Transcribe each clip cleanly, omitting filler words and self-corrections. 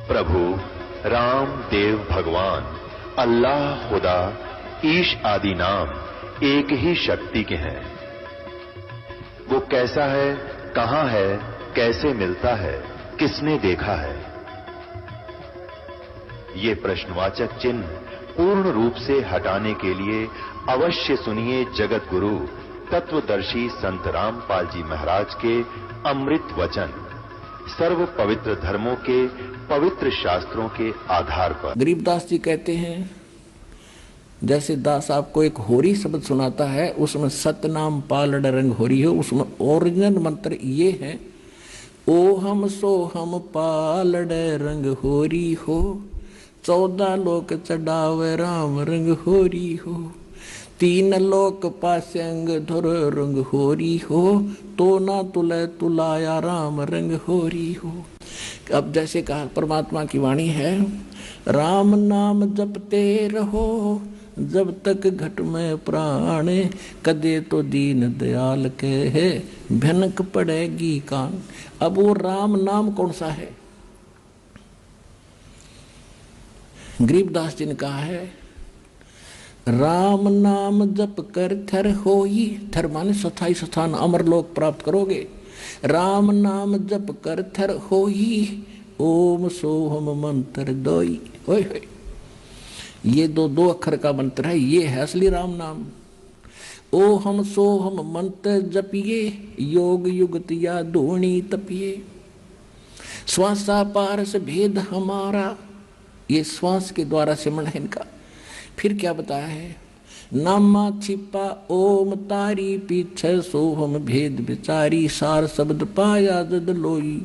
प्रभु राम देव भगवान अल्लाह खुदा ईश आदि नाम एक ही शक्ति के हैं। वो कैसा है, कहां है, कैसे मिलता है, किसने देखा है? ये प्रश्नवाचक चिन्ह पूर्ण रूप से हटाने के लिए अवश्य सुनिए जगत गुरु तत्वदर्शी संत रामपाल जी महाराज के अमृत वचन, सर्व पवित्र धर्मों के पवित्र शास्त्रों के आधार पर। गरीबदास जी कहते हैं, जैसे दास आपको एक होरी शब्द सुनाता है, उसमें सतनाम पालड़ रंग होरी हो, उसमें ओरिजिनल मंत्र ये है, ओ हम सो हम पालड़ रंग होरी हो, 14 लोक चढ़ावे राम रंग होरी हो, 3 लोक पासे अंग धुर रंग होरी हो, तो ना तुले तुलाया राम रंग होरी हो। अब जैसे कहा परमात्मा की वाणी है, राम नाम जपते रहो जब तक घट में प्राण, कदे तो दीन दयाल के है भनक पड़ेगी कान। अब वो राम नाम कौन सा है? गरीबदास जी ने कहा है, राम नाम जप कर थर होई, थर माने स्थाई स्थान अमरलोक प्राप्त करोगे। राम नाम जप कर थर होई, ओम सोहम मंत्र दोई। ओए होए, ये दो अक्षर का मंत्र है, ये है असली राम नाम। ओ हम सो हम मंत्र जपिए, योग युगत या धोनी तपिए, श्वासा पारस भेद हमारा, ये श्वास के द्वारा सिमरण है इनका। फिर क्या बताया है, नामा छिपा ओम तारी, पीछे सोहम भेद विचारी, सार शब्द पाया जद लोई,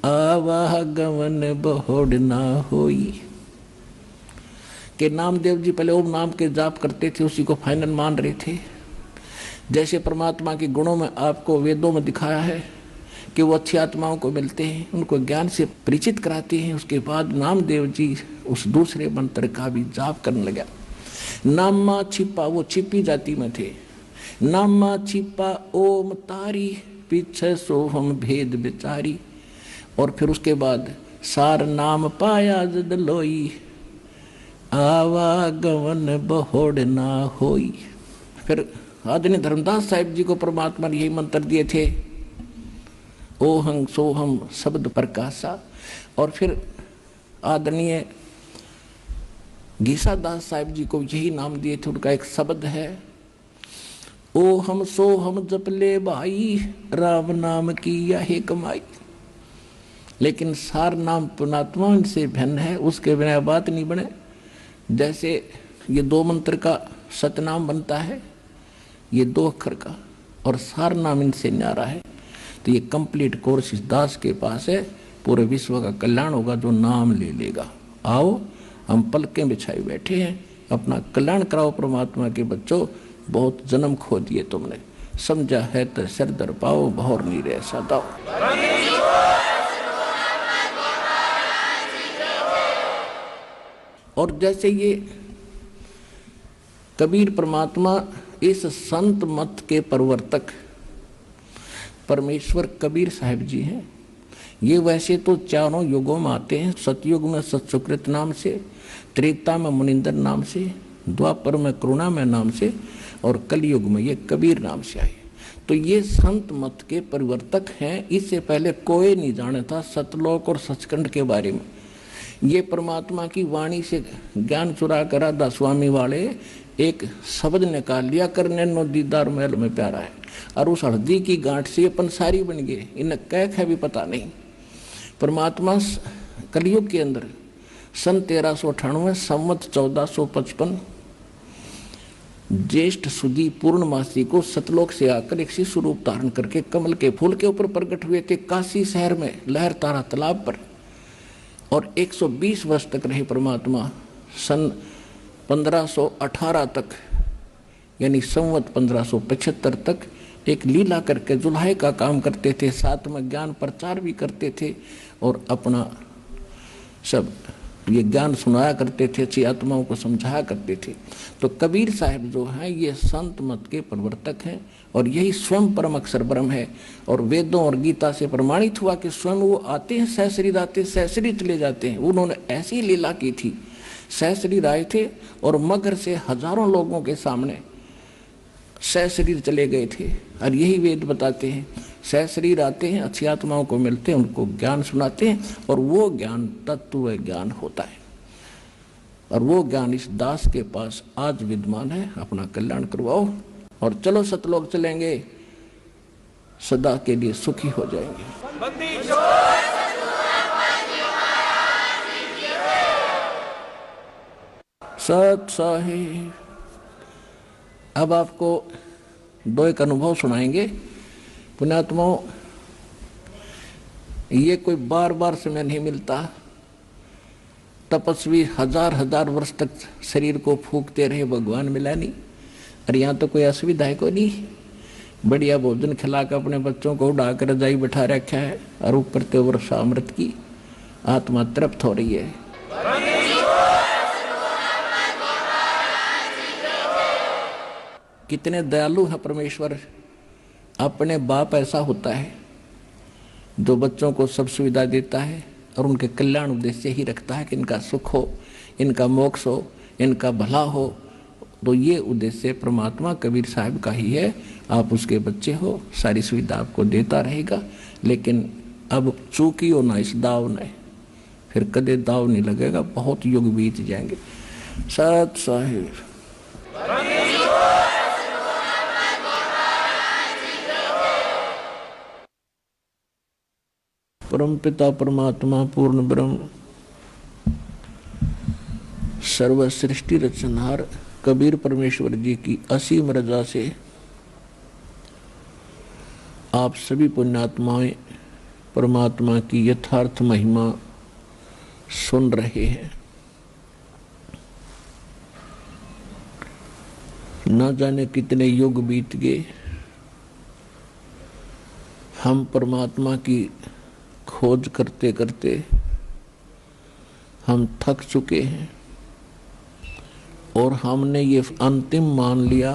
आवाह गवन बहुड़ ना होई। के नामदेव जी पहले ओम नाम के जाप करते थे, उसी को फाइनल मान रहे थे। जैसे परमात्मा के गुणों में आपको वेदों में दिखाया है कि वो अच्छी आत्माओं को मिलते हैं, उनको ज्ञान से परिचित कराते हैं, उसके बाद नामदेव जी उस दूसरे मंत्र का भी जाप करने लगा। नामा छिपा, वो छिपी जाति में थे। नामा छिपा ओम तारी, पीछे सोहम भेद विचारी, और फिर उसके बाद सार नाम पाया जद लोई, आवागमन बहुड़ ना होई। फिर आदरणीय धर्मदास साहिब जी को परमात्मा ने यही मंत्र दिए थे, ओहं सोहम शब्द प्रकाशा। और फिर आदरणीय गीसा दास साहिब जी को यही नाम दिए थे, उनका एक शब्द है, ओ हम सो हम जप ले भाई, राम नाम की यही कमाई। लेकिन सार नाम पुणात्मा इनसे भिन्न है, उसके बिना बात नहीं बने। जैसे ये 2 मंत्र का सतनाम बनता है, ये 2 अक्षर का, और सार नाम इनसे न्यारा है। तो ये कंप्लीट कोर्स इस दास के पास है, पूरे विश्व का कल्याण होगा जो नाम ले लेगा। आओ, हम पलकें बिछाए बैठे हैं, अपना कल्याण कराओ परमात्मा के बच्चों। बहुत जन्म खो दिए तुमने, समझा है तो सिर दर पाओ, भौर नहीं रह सदाओ। और जैसे ये कबीर परमात्मा इस संत मत के प्रवर्तक परमेश्वर कबीर साहिब जी हैं। ये वैसे तो चारों युगों में आते हैं, सतयुग में सत्सुकृत नाम से, त्रेता में मुनिंदर नाम से, द्वापर में करुणा में नाम से, और कलयुग में ये कबीर नाम से आए। तो ये संत मत के परिवर्तक हैं। इससे पहले कोई नहीं जाना था सतलोक और सचखंड के बारे में। ये परमात्मा की वाणी से ज्ञान चुरा कर राधा स्वामी वाले एक शब्द निकाल लिया, करने नो दीदार महल में प्यारा है, और उस हल्दी की गांठ से पंसारी बन गए। इन्हें कैक है भी पता नहीं। परमात्मा कलयुग के अंदर सन 1398 संवत 1455 ज्येष्ठ सुदी पूर्णमासी को सतलोक से आकर एक शिशु रूप धारण करके कमल के फूल के ऊपर प्रकट हुए थे, काशी शहर में लहर तारा तालाब पर। और 120 वर्ष तक रहे परमात्मा। सन 1518 तक, यानी संवत 1575 तक एक लीला करके जुल्हे का काम करते थे, साथ में ज्ञान प्रचार भी करते थे, और अपना सब ये ज्ञान सुनाया करते थे, अच्छी आत्माओं को समझाया करते थे। तो कबीर साहब जो हैं ये संत मत के प्रवर्तक हैं और यही स्वयं परम अक्षर ब्रह्म है। और वेदों और गीता से प्रमाणित हुआ कि स्वयं वो आते हैं सहशरीर, आते सहशरीर चले जाते हैं। उन्होंने ऐसी लीला की थी, सहशरीर आए थे और मगर से हजारों लोगों के सामने सहशरीर चले गए थे। और यही वेद बताते हैं, सहशरीर आते हैं, अच्छी आत्माओं को मिलते हैं, उनको ज्ञान सुनाते हैं और वो ज्ञान तत्व ज्ञान होता है। और वो ज्ञान इस दास के पास आज विद्यमान है। अपना कल्याण करवाओ और चलो सतलोक चलेंगे, सदा के लिए सुखी हो जाएंगे। सत साहिब। अब आपको दो एक अनुभव सुनाएंगे पुण्यात्माओं। ये कोई बार बार समय नहीं मिलता। तपस्वी हजार हजार वर्ष तक शरीर को फूकते रहे, भगवान मिला नहीं। और यहाँ तो कोई असुविधा है को नहीं। बढ़िया भोजन खिलाकर अपने बच्चों को उड़ाकर रजाई बैठा रखा है और ऊपर ते वर्षा अमृत की आत्मा तृप्त हो रही है। कितने दयालु है परमेश्वर। अपने बाप ऐसा होता है जो बच्चों को सब सुविधा देता है और उनके कल्याण उद्देश्य ही रखता है कि इनका सुख हो, इनका मोक्ष हो, इनका भला हो। तो ये उद्देश्य परमात्मा कबीर साहब का ही है। आप उसके बच्चे हो, सारी सुविधा आपको देता रहेगा। लेकिन अब चूकी हो ना इस दाव ने, फिर कदे दाव नहीं लगेगा, बहुत युग बीत जाएंगे। सत साहिब। परम पिता परमात्मा पूर्ण ब्रह्म सर्व सृष्टि रचनहार कबीर परमेश्वर जी की असीम रजा से आप सभी पुण्यात्माएं परमात्मा की यथार्थ महिमा सुन रहे हैं। न जाने कितने युग बीत गए, हम परमात्मा की खोज करते करते हम थक चुके हैं और हमने ये अंतिम मान लिया,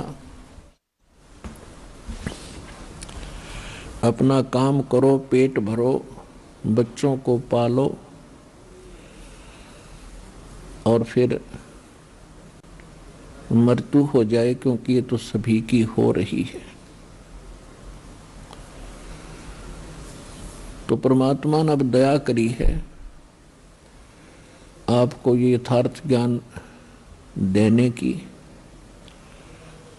अपना काम करो, पेट भरो, बच्चों को पालो और फिर मृत्यु हो जाए, क्योंकि ये तो सभी की हो रही है। तो परमात्मा ने अब दया करी है, आपको ये यथार्थ ज्ञान देने की।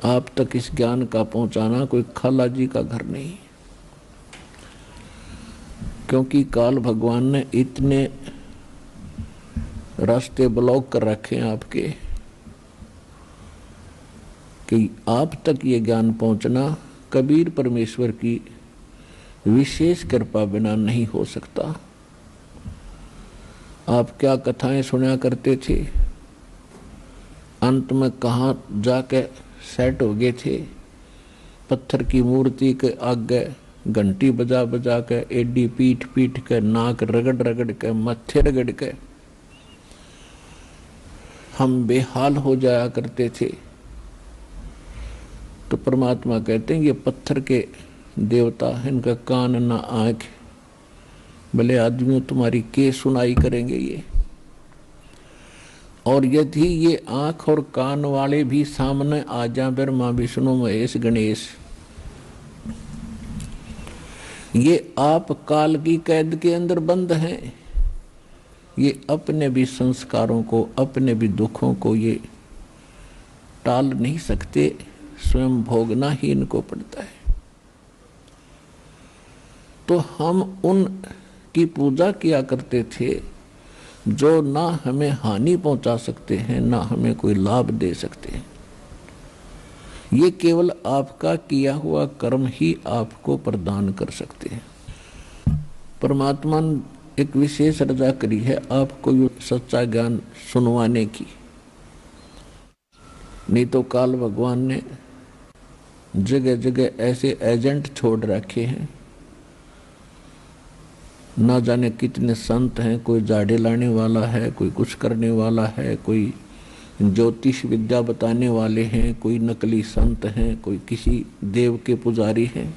आप तक इस ज्ञान का पहुंचाना कोई खाला जी का घर नहीं, क्योंकि काल भगवान ने इतने रास्ते ब्लॉक कर रखे हैं आपके कि आप तक ये ज्ञान पहुंचना कबीर परमेश्वर की विशेष कृपा बिना नहीं हो सकता। आप क्या कथाएं सुना करते थे, अंत में कहाँ जाके सेट हो गए थे। पत्थर की मूर्ति के आगे घंटी बजा बजा के, एडी पीट पीट के, नाक रगड़ रगड़ के, मत्थे रगड़ के हम बेहाल हो जाया करते थे। तो परमात्मा कहते हैं ये पत्थर के देवता, इनका कान ना आंख, भले आदमियों तुम्हारी के सुनाई करेंगे ये। और यदि ये आंख और कान वाले भी सामने आ जाए, ब्रह्मा विष्णु महेश गणेश, ये आप काल की कैद के अंदर बंद हैं। ये अपने भी संस्कारों को, अपने भी दुखों को ये टाल नहीं सकते, स्वयं भोगना ही इनको पड़ता है। तो हम उन की पूजा किया करते थे जो ना हमें हानि पहुंचा सकते हैं, ना हमें कोई लाभ दे सकते हैं। ये केवल आपका किया हुआ कर्म ही आपको प्रदान कर सकते हैं। परमात्मा ने एक विशेष रजा करी है आपको ये सच्चा ज्ञान सुनवाने की। नहीं तो काल भगवान ने जगह जगह ऐसे एजेंट छोड़ रखे हैं ना जाने कितने संत हैं, कोई जाड़े लाने वाला है, कोई कुछ करने वाला है, कोई ज्योतिष विद्या बताने वाले हैं, कोई नकली संत हैं, कोई किसी देव के पुजारी हैं।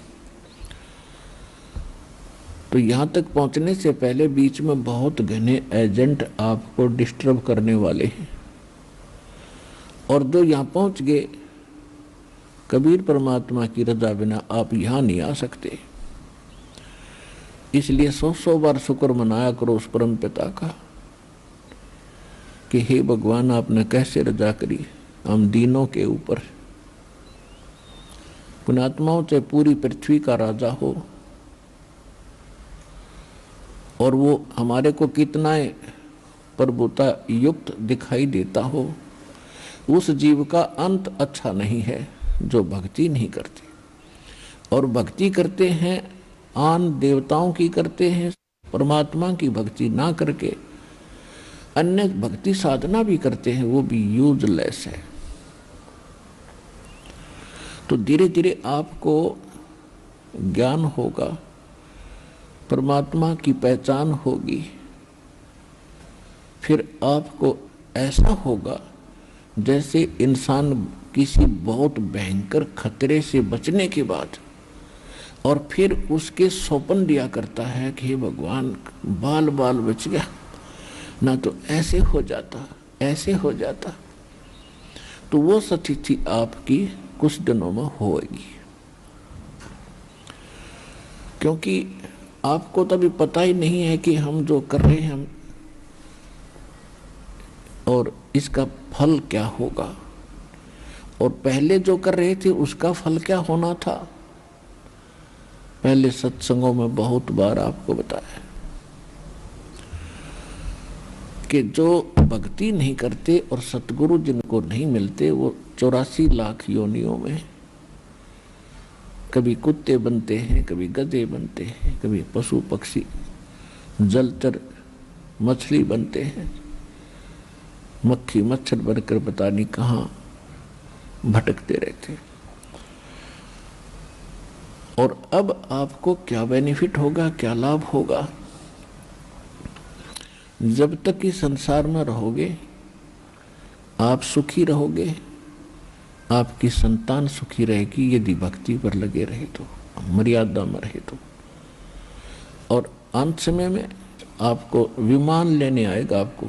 तो यहाँ तक पहुँचने से पहले बीच में बहुत घने एजेंट आपको डिस्टर्ब करने वाले हैं, और जो यहाँ पहुँच गए, कबीर परमात्मा की रजा बिना आप यहाँ नहीं आ सकते। इसलिए 100 बार शुक्र मनाया करो उस परम पिता का कि हे भगवान, आपने कैसे रजा करी हम दीनों के ऊपर। पुण्यात्माओं चाहे पूरी पृथ्वी का राजा हो और वो हमारे को कितना प्रभुता युक्त दिखाई देता हो, उस जीव का अंत अच्छा नहीं है जो भक्ति नहीं करते। और भक्ति करते हैं आन देवताओं की करते हैं, परमात्मा की भक्ति ना करके अन्य भक्ति साधना भी करते हैं, वो भी यूजलेस है। तो धीरे धीरे आपको ज्ञान होगा, परमात्मा की पहचान होगी, फिर आपको ऐसा होगा जैसे इंसान किसी बहुत भयंकर खतरे से बचने के बाद और फिर उसके सौंपन दिया करता है कि हे भगवान, बाल बाल बच गया, ना तो ऐसे हो जाता, ऐसे हो जाता। तो वो स्थिति आपकी कुछ दिनों में होगी, क्योंकि आपको तभी पता ही नहीं है कि हम जो कर रहे हैं और इसका फल क्या होगा, और पहले जो कर रहे थे उसका फल क्या होना था। पहले सत्संगों में बहुत बार आपको बताया कि जो भक्ति नहीं करते और सतगुरु जिनको नहीं मिलते, वो 84 लाख योनियों में कभी कुत्ते बनते हैं, कभी गधे बनते हैं, कभी पशु पक्षी जलचर मछली बनते हैं, मक्खी मच्छर बनकर पता नहीं कहाँ भटकते रहते। और अब आपको क्या बेनिफिट होगा, क्या लाभ होगा? जब तक कि संसार में रहोगे आप सुखी रहोगे, आपकी संतान सुखी रहेगी यदि भक्ति पर लगे रहे तो, मर्यादा में रहे तो। और अंत समय में आपको विमान लेने आएगा, आपको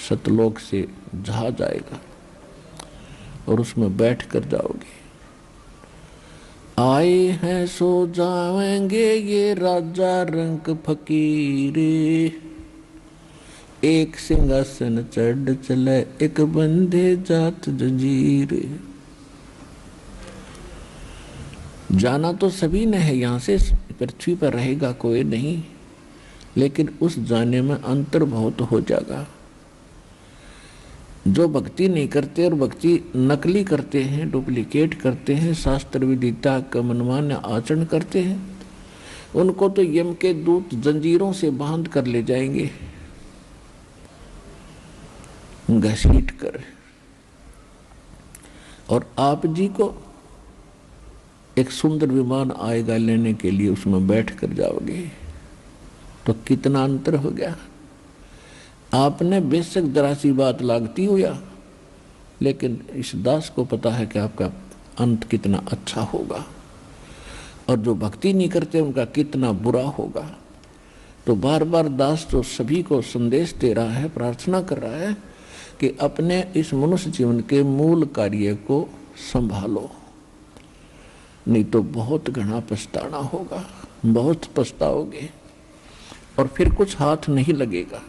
सतलोक से जहाज आएगा और उसमें बैठ कर जाओगे। आए हैं सो जाएंगे ये राजा रंग फकीरे, एक सिंहासन चढ़ चले एक बंधे जात जंजीरे। जाना तो सभी ने है, यहाँ से पृथ्वी पर रहेगा कोई नहीं, लेकिन उस जाने में अंतर बहुत हो जाएगा। जो भक्ति नहीं करते और भक्ति नकली करते हैं, डुप्लीकेट करते हैं, शास्त्र विदिता का मनमान्य आचरण करते हैं, उनको तो यम के दूत जंजीरों से बांध कर ले जाएंगे घसीट कर। और आप जी को एक सुंदर विमान आएगा लेने के लिए, उसमें बैठ कर जाओगे। तो कितना अंतर हो गया। आपने बेशक जरा सी बात लागती हो या, लेकिन इस दास को पता है कि आपका अंत कितना अच्छा होगा, और जो भक्ति नहीं करते उनका कितना बुरा होगा। तो बार बार दास तो सभी को संदेश दे रहा है, प्रार्थना कर रहा है कि अपने इस मनुष्य जीवन के मूल कार्य को संभालो, नहीं तो बहुत घना पछताना होगा, बहुत पछताओगे और फिर कुछ हाथ नहीं लगेगा।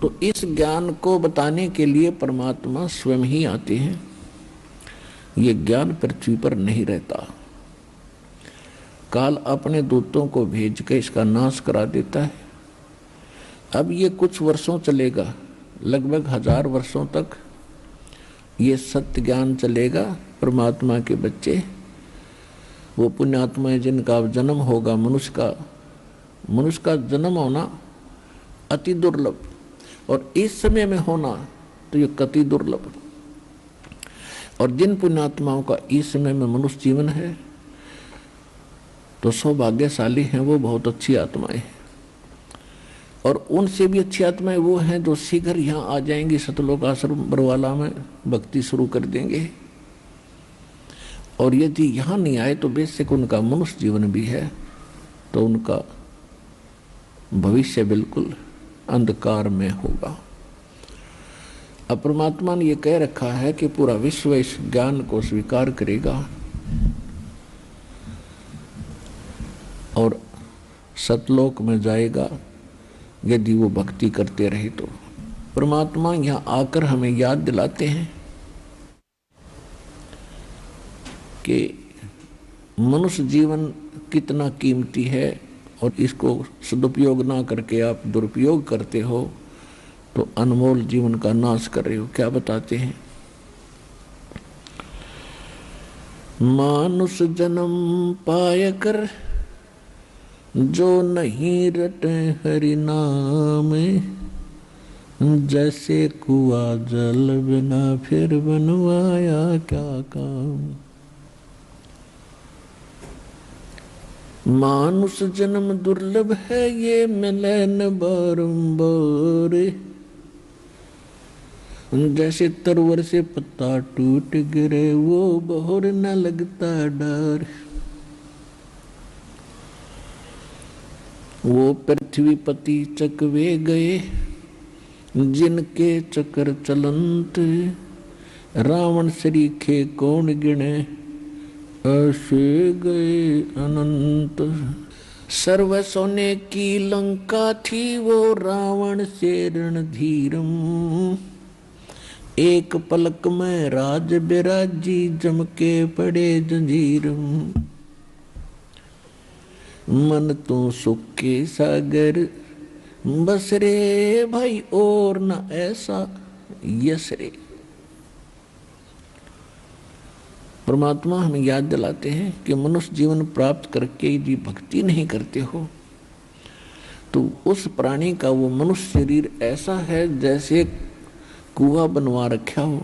तो इस ज्ञान को बताने के लिए परमात्मा स्वयं ही आते हैं। ये ज्ञान पृथ्वी पर नहीं रहता, काल अपने दूतों को भेज के इसका नाश करा देता है। अब ये कुछ वर्षों चलेगा, लगभग 1000 वर्षों तक ये सत्य ज्ञान चलेगा। परमात्मा के बच्चे, वो पुण्यात्माएं जिनका अब जन्म होगा, मनुष्य का जन्म होना अति दुर्लभ, और इस समय में होना तो ये कति दुर्लभ। और जिन पुण्यात्माओं का इस समय में मनुष्य जीवन है तो सौभाग्यशाली हैं, वो बहुत अच्छी आत्माएं हैं। और उनसे भी अच्छी आत्माएं वो हैं जो शीघ्र यहाँ आ जाएंगी, सतलोक आश्रम बरवाला में भक्ति शुरू कर देंगे। और यदि यहाँ नहीं आए तो बेशक उनका मनुष्य जीवन भी है, तो उनका भविष्य बिल्कुल अंधकार में होगा। अब परमात्मा ने ये कह रखा है कि पूरा विश्व इस ज्ञान को स्वीकार करेगा और सतलोक में जाएगा यदि वो भक्ति करते रहे। तो परमात्मा यहाँ आकर हमें याद दिलाते हैं कि मनुष्य जीवन कितना कीमती है और इसको सदुपयोग ना करके आप दुरुपयोग करते हो तो अनमोल जीवन का नाश कर रहे हो। क्या बताते हैं? मानुष जन्म पाय कर जो नहीं रटे हरि नाम, जैसे कुआं जल बिना फिर बनवाया क्या काम। मानुष जन्म दुर्लभ है ये मिले न बारंबार, जैसे तरवर से पत्ता टूट गिरे वो बहुर न लगता डर। वो पृथ्वीपति चकवे गए जिनके चक्कर चलंत, रावण सरीखे कौन गिने ऐसे गए अनंत। सर्व सोने की लंका थी वो रावण से रणधीरम, एक पलक में राज बिराजी जम के पड़े जंजीरम। मन तो सुख के सागर बस रे भाई और न ऐसा यस रे। परमात्मा हमें याद दिलाते हैं कि मनुष्य जीवन प्राप्त करके यदि भक्ति नहीं करते हो तो उस प्राणी का वो मनुष्य शरीर ऐसा है जैसे कुआं बनवा रखा हो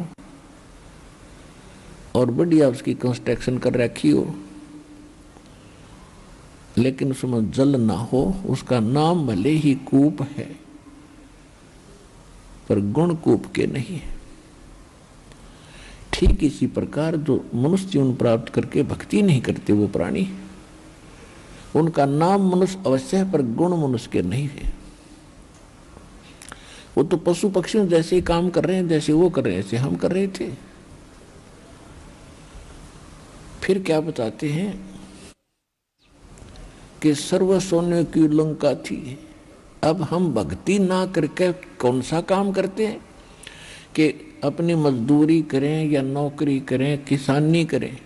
और बढ़िया उसकी कंस्ट्रक्शन कर रखी हो, लेकिन उसमें जल ना हो। उसका नाम भले ही कूप है पर गुण कूप के नहीं है। ठीक इसी प्रकार जो मनुष्य जीवन प्राप्त करके भक्ति नहीं करते वो प्राणी, उनका नाम मनुष्य अवश्य है पर गुण मनुष्य के नहीं है। वो तो पशु पक्षियों जैसे ही काम कर रहे हैं, जैसे वो कर रहे हैं ऐसे हम कर रहे थे। फिर क्या बताते हैं कि सर्व सोने की लंका थी। अब हम भक्ति ना करके कौन सा काम करते हैं कि अपनी मजदूरी करें या नौकरी करें, किसानी करें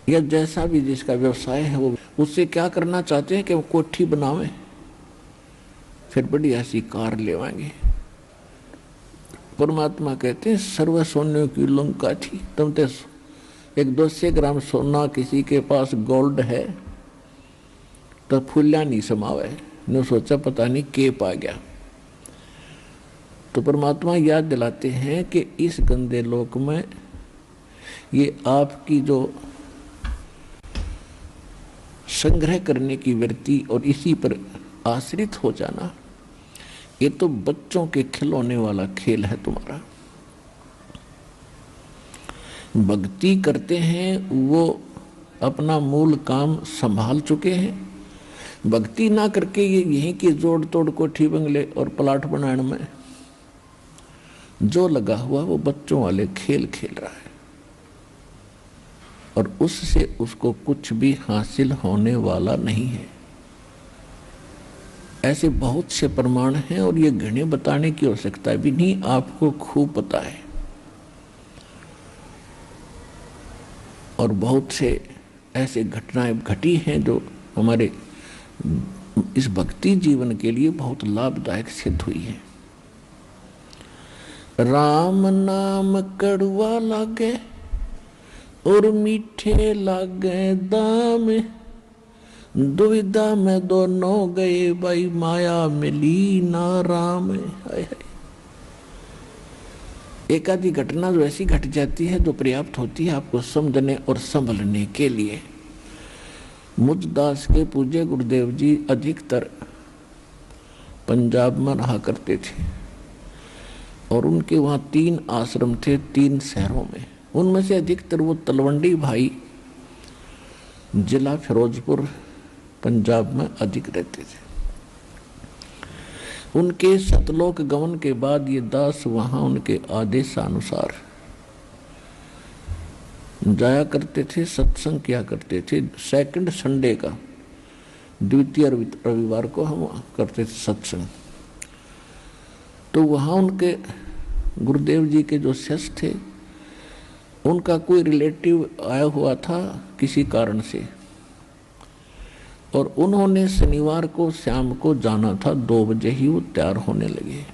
या जैसा भी जिसका व्यवसाय है वो, उससे क्या करना चाहते हैं कि वो कोठी बनावे फिर बढ़िया सी कार लेवाएंगे। परमात्मा कहते हैं सर्व सोने की लंका थी। तुम तो 100 ग्राम सोना किसी के पास गोल्ड है तो फूलिया नहीं समावे, ने सोचा पता नहीं के पा गया। तो परमात्मा याद दिलाते हैं कि इस गंदे लोक में ये आपकी जो संग्रह करने की वृत्ति और इसी पर आश्रित हो जाना, ये तो बच्चों के खिलौने वाला खेल है तुम्हारा। भक्ति करते हैं वो अपना मूल काम संभाल चुके हैं। भक्ति ना करके ये यहीं की जोड़ तोड़ कोठी बंगले और प्लाट बनाने में जो लगा हुआ वो बच्चों वाले खेल खेल रहा है और उससे उसको कुछ भी हासिल होने वाला नहीं है। ऐसे बहुत से प्रमाण हैं और ये गिने बताने की आवश्यकता भी नहीं, आपको खूब पता है। और बहुत से ऐसे घटनाएं घटी हैं जो हमारे इस भक्ति जीवन के लिए बहुत लाभदायक सिद्ध हुई है। राम नाम कड़वा लागे और मीठे लागे दाम, दुविधा में दोनों गए भाई माया मिली ना राम। हाय हाय। एक आधी घटना जो ऐसी घट जाती है जो पर्याप्त होती है आपको समझने और संभलने के लिए। मुझदास के पूज्य गुरुदेव जी अधिकतर पंजाब में रहा करते थे और उनके वहाँ 3 आश्रम थे 3 शहरों में। उनमें से अधिकतर वो तलवंडी भाई जिला फिरोजपुर पंजाब में अधिक रहते थे। उनके सतलोक गमन के बाद ये दास वहाँ उनके आदेशानुसार जाया करते थे, सत्संग किया करते थे। सेकंड संडे का, द्वितीय रविवार को हम करते थे सत्संग। तो वहाँ उनके गुरुदेव जी के जो शिष्य थे, उनका कोई रिलेटिव आया हुआ था किसी कारण से, और उन्होंने शनिवार को शाम को जाना था। 2 बजे ही वो तैयार होने लगे।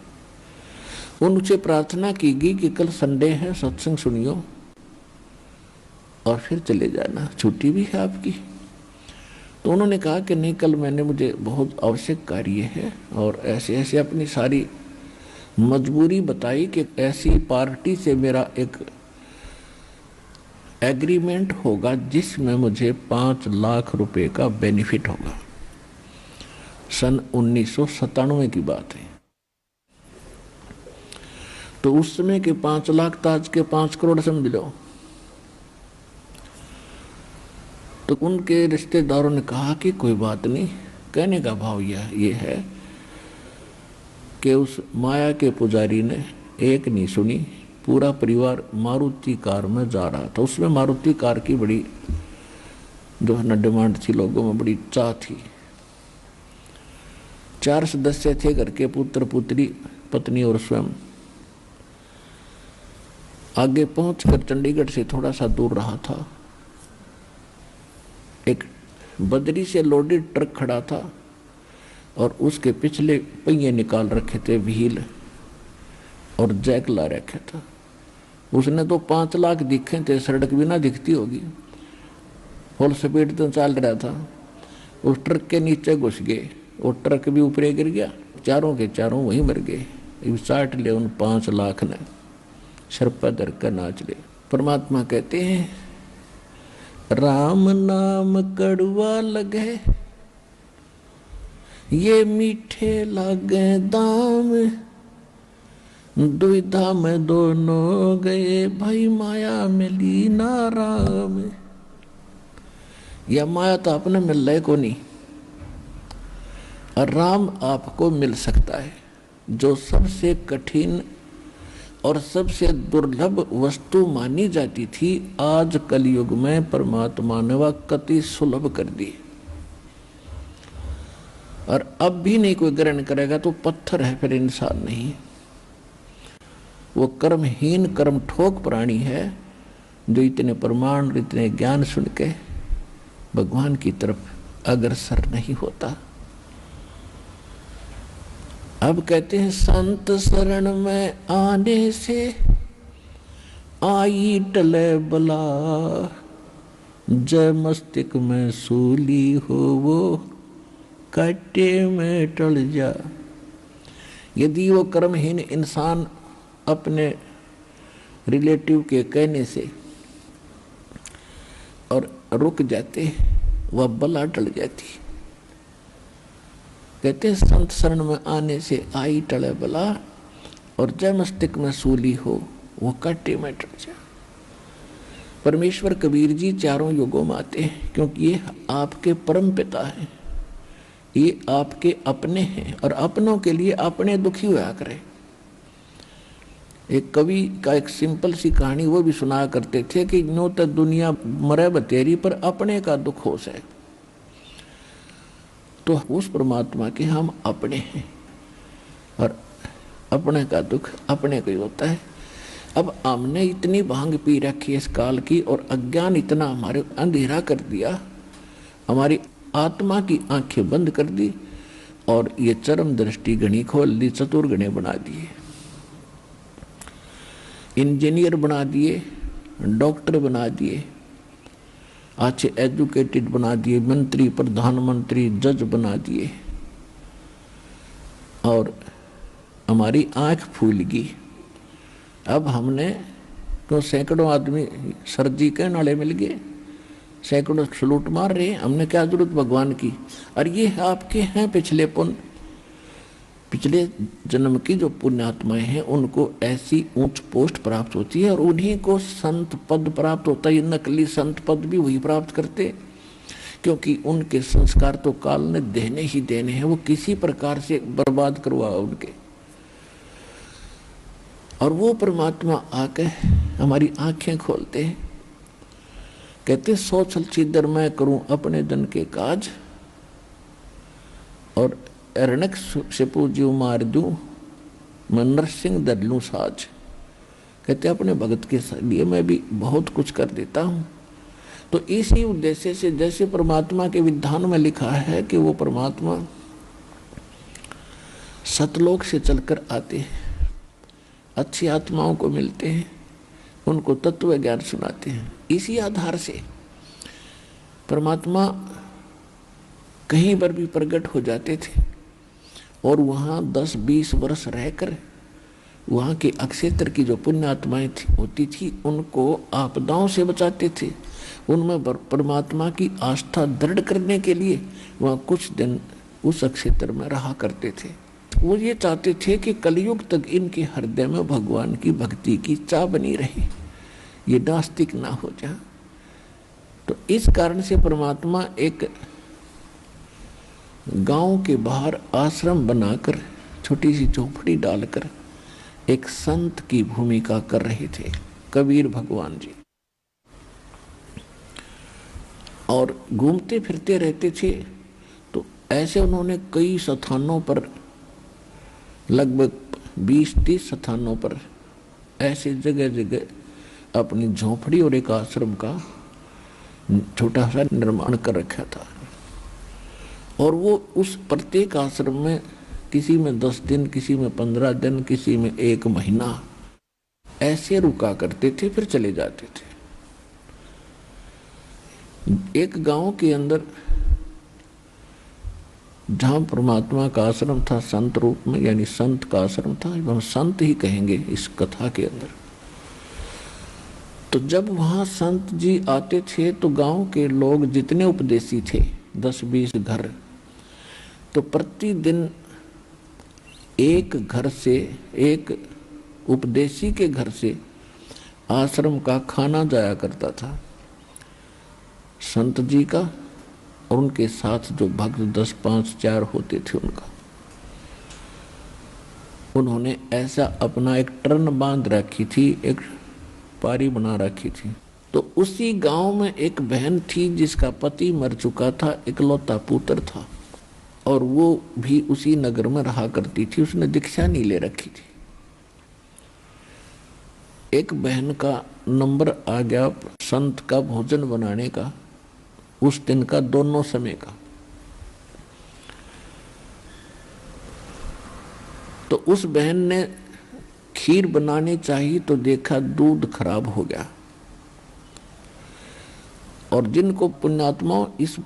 उनसे प्रार्थना की गई कि कल संडे है, सत्संग सुनियो और फिर चले जाना, छुट्टी भी है आपकी। तो उन्होंने कहा कि नहीं, कल मुझे बहुत आवश्यक कार्य है, और ऐसे ऐसे अपनी सारी मजबूरी बताई कि ऐसी पार्टी से मेरा एक एग्रीमेंट होगा जिसमें मुझे 5 लाख रुपए का बेनिफिट होगा। सन 1997 की बात है। तो उस समय के 5 लाख तो आज के 5 करोड़ समझ लो। तो उनके रिश्तेदारों ने कहा कि कोई बात नहीं। कहने का भाव ये है कि उस माया के पुजारी ने एक नहीं सुनी, पूरा परिवार मारुति कार में जा रहा था। उसमें मारुति कार की बड़ी जो है ना डिमांड थी, लोगों में बड़ी चाह थी। 4 सदस्य थे घर के, पुत्र पुत्री, पत्नी और स्वयं। आगे पहुंचकर चंडीगढ़ से थोड़ा सा दूर रहा था, एक बदरी से लोडेड ट्रक खड़ा था और उसके पिछले पहिए निकाल रखे थे, व्हील और जैक ला रखा था। उसने तो 5 लाख दिखे थे, सड़क भी ना दिखती होगी, फुल स्पीड तो चल रहा था। उस ट्रक के नीचे घुस गए और ट्रक भी ऊपर गिर गया, चारों के चारों वहीं मर गए। चाट ले उन 5 लाख ने, सर पर धर कर नाच ले। परमात्मा कहते हैं, राम नाम कड़वा लगे, ये मीठे लागे दाम, दुविधा में दोनों गए, भाई माया मिली ना राम। या माया तो आपने मिल रहा को नहीं, और राम आपको मिल सकता है। जो सबसे कठिन और सबसे दुर्लभ वस्तु मानी जाती थी, आज कलयुग में परमात्मा ने वह कति सुलभ कर दी। और अब भी नहीं कोई ग्रहण करेगा तो पत्थर है, फिर इंसान नहीं। वो कर्महीन कर्म ठोक प्राणी है जो इतने प्रमाण इतने ज्ञान सुन के भगवान की तरफ अग्रसर नहीं होता। अब कहते हैं, संत शरण में आने से आई टले बला, जय मस्तिष्क में सूली हो वो काटे में टल जा। यदि वो कर्महीन इंसान अपने रिलेटिव के कहने से और रुक जाते, वह बला टल जाती। कहते हैं, संत शरण में आने से आई टले बला, और जय मस्तिष्क में सूली हो वो काटे में टल जा। परमेश्वर कबीर जी चारों युगों में आते हैं, क्योंकि ये आपके परम पिता हैं, ये आपके अपने हैं, और अपनों के लिए अपने दुखी हुआ करें। एक कवि का एक सिंपल सी कहानी वो भी सुनाया करते थे कि नो तो दुनिया मरे बतेरी, पर अपने का दुख हो से। तो उस परमात्मा के हम अपने हैं, और अपने का दुख अपने को ही होता है। अब हमने इतनी भांग पी रखी है इस काल की, और अज्ञान इतना हमारे अंधेरा कर दिया, हमारी आत्मा की आंखें बंद कर दी, और ये चरम दृष्टि गणी खोल दी, चतुर गणे बना दिए, इंजीनियर बना दिए, डॉक्टर बना दिए, अच्छे एजुकेटेड बना दिए, मंत्री प्रधानमंत्री जज बना दिए, और हमारी आंख फूल गई। अब हमने तो सैकड़ों आदमी सरजी के नाले मिल गए, सैकड़ों सलूट मार रहे हैं, हमने क्या जरूरत भगवान की। और ये आपके हैं पिछले पुण्य, पिछले जन्म की जो पुण्यात्माएं हैं उनको ऐसी ऊंच पोस्ट प्राप्त होती है और उन्हीं को संत पद प्राप्त होता है। नकली संत पद भी वही प्राप्त करते, क्योंकि उनके संस्कार तो काल ने देने ही देने हैं, वो किसी प्रकार से बर्बाद करवा उनके। और वो परमात्मा आके हमारी आंखें खोलते हैं, कहते 100 छल छिद्र मैं करूं अपने जन के काज, और अरणक शिपु जीव मार दूं मैं नरसिंह दर लूं साज। कहते अपने भगत के लिए मैं भी बहुत कुछ कर देता हूं। तो इसी उद्देश्य से जैसे परमात्मा के विधान में लिखा है कि वो परमात्मा सतलोक से चलकर आते हैं, अच्छी आत्माओं को मिलते हैं, उनको तत्व ज्ञान सुनाते हैं। इसी आधार से परमात्मा कहीं पर भी प्रकट हो जाते थे और वहाँ 10-20 वर्ष रहकर वहाँ के अक्षेत्र की जो पुण्य आत्माएं होती थी उनको आपदाओं से बचाते थे। उनमें परमात्मा की आस्था दृढ़ करने के लिए वहाँ कुछ दिन उस अक्षेत्र में रहा करते थे। वो ये चाहते थे कि कलयुग तक इनके हृदय में भगवान की भक्ति की चाह बनी रहे, ये नास्तिक ना हो जाए। तो इस कारण से परमात्मा एक गांव के बाहर आश्रम बनाकर छोटी सी झोपड़ी डालकर एक संत की भूमिका कर रहे थे, कबीर भगवान जी। और घूमते फिरते रहते थे। तो ऐसे उन्होंने कई स्थानों पर, लगभग 20-30 स्थानों पर ऐसे जगह जगह अपनी झोपड़ी और एक आश्रम का छोटा सा निर्माण कर रखा था। और वो उस प्रत्येक आश्रम में किसी में 10 दिन, किसी में 15 दिन, किसी में 1 महीना ऐसे रुका करते थे, फिर चले जाते थे। एक गांव के अंदर जहां परमात्मा का आश्रम था संत रूप में, यानी संत का आश्रम था, हम संत ही कहेंगे इस कथा के अंदर। तो जब वहां संत जी आते थे तो गांव के लोग जितने उपदेशी थे 10-20 घर, तो प्रतिदिन एक घर से, एक उपदेशी के घर से आश्रम का खाना जाया करता था संत जी का, और उनके साथ जो भक्त 10-5-4 होते थे उनका। उन्होंने ऐसा अपना एक टर्न बांध रखी थी, एक पारी बना रखी थी। तो उसी गांव में एक बहन थी जिसका पति मर चुका था, इकलौता पुत्र था, और वो भी उसी नगर में रहा करती थी। उसने दीक्षा नहीं ले रखी थी। एक बहन का नंबर आ गया संत का भोजन बनाने का, उस दिन का, दोनों समय का। तो उस बहन ने खीर बनानी चाहिए तो देखा दूध खराब हो गया। और जिनको पुण्यात्मा इस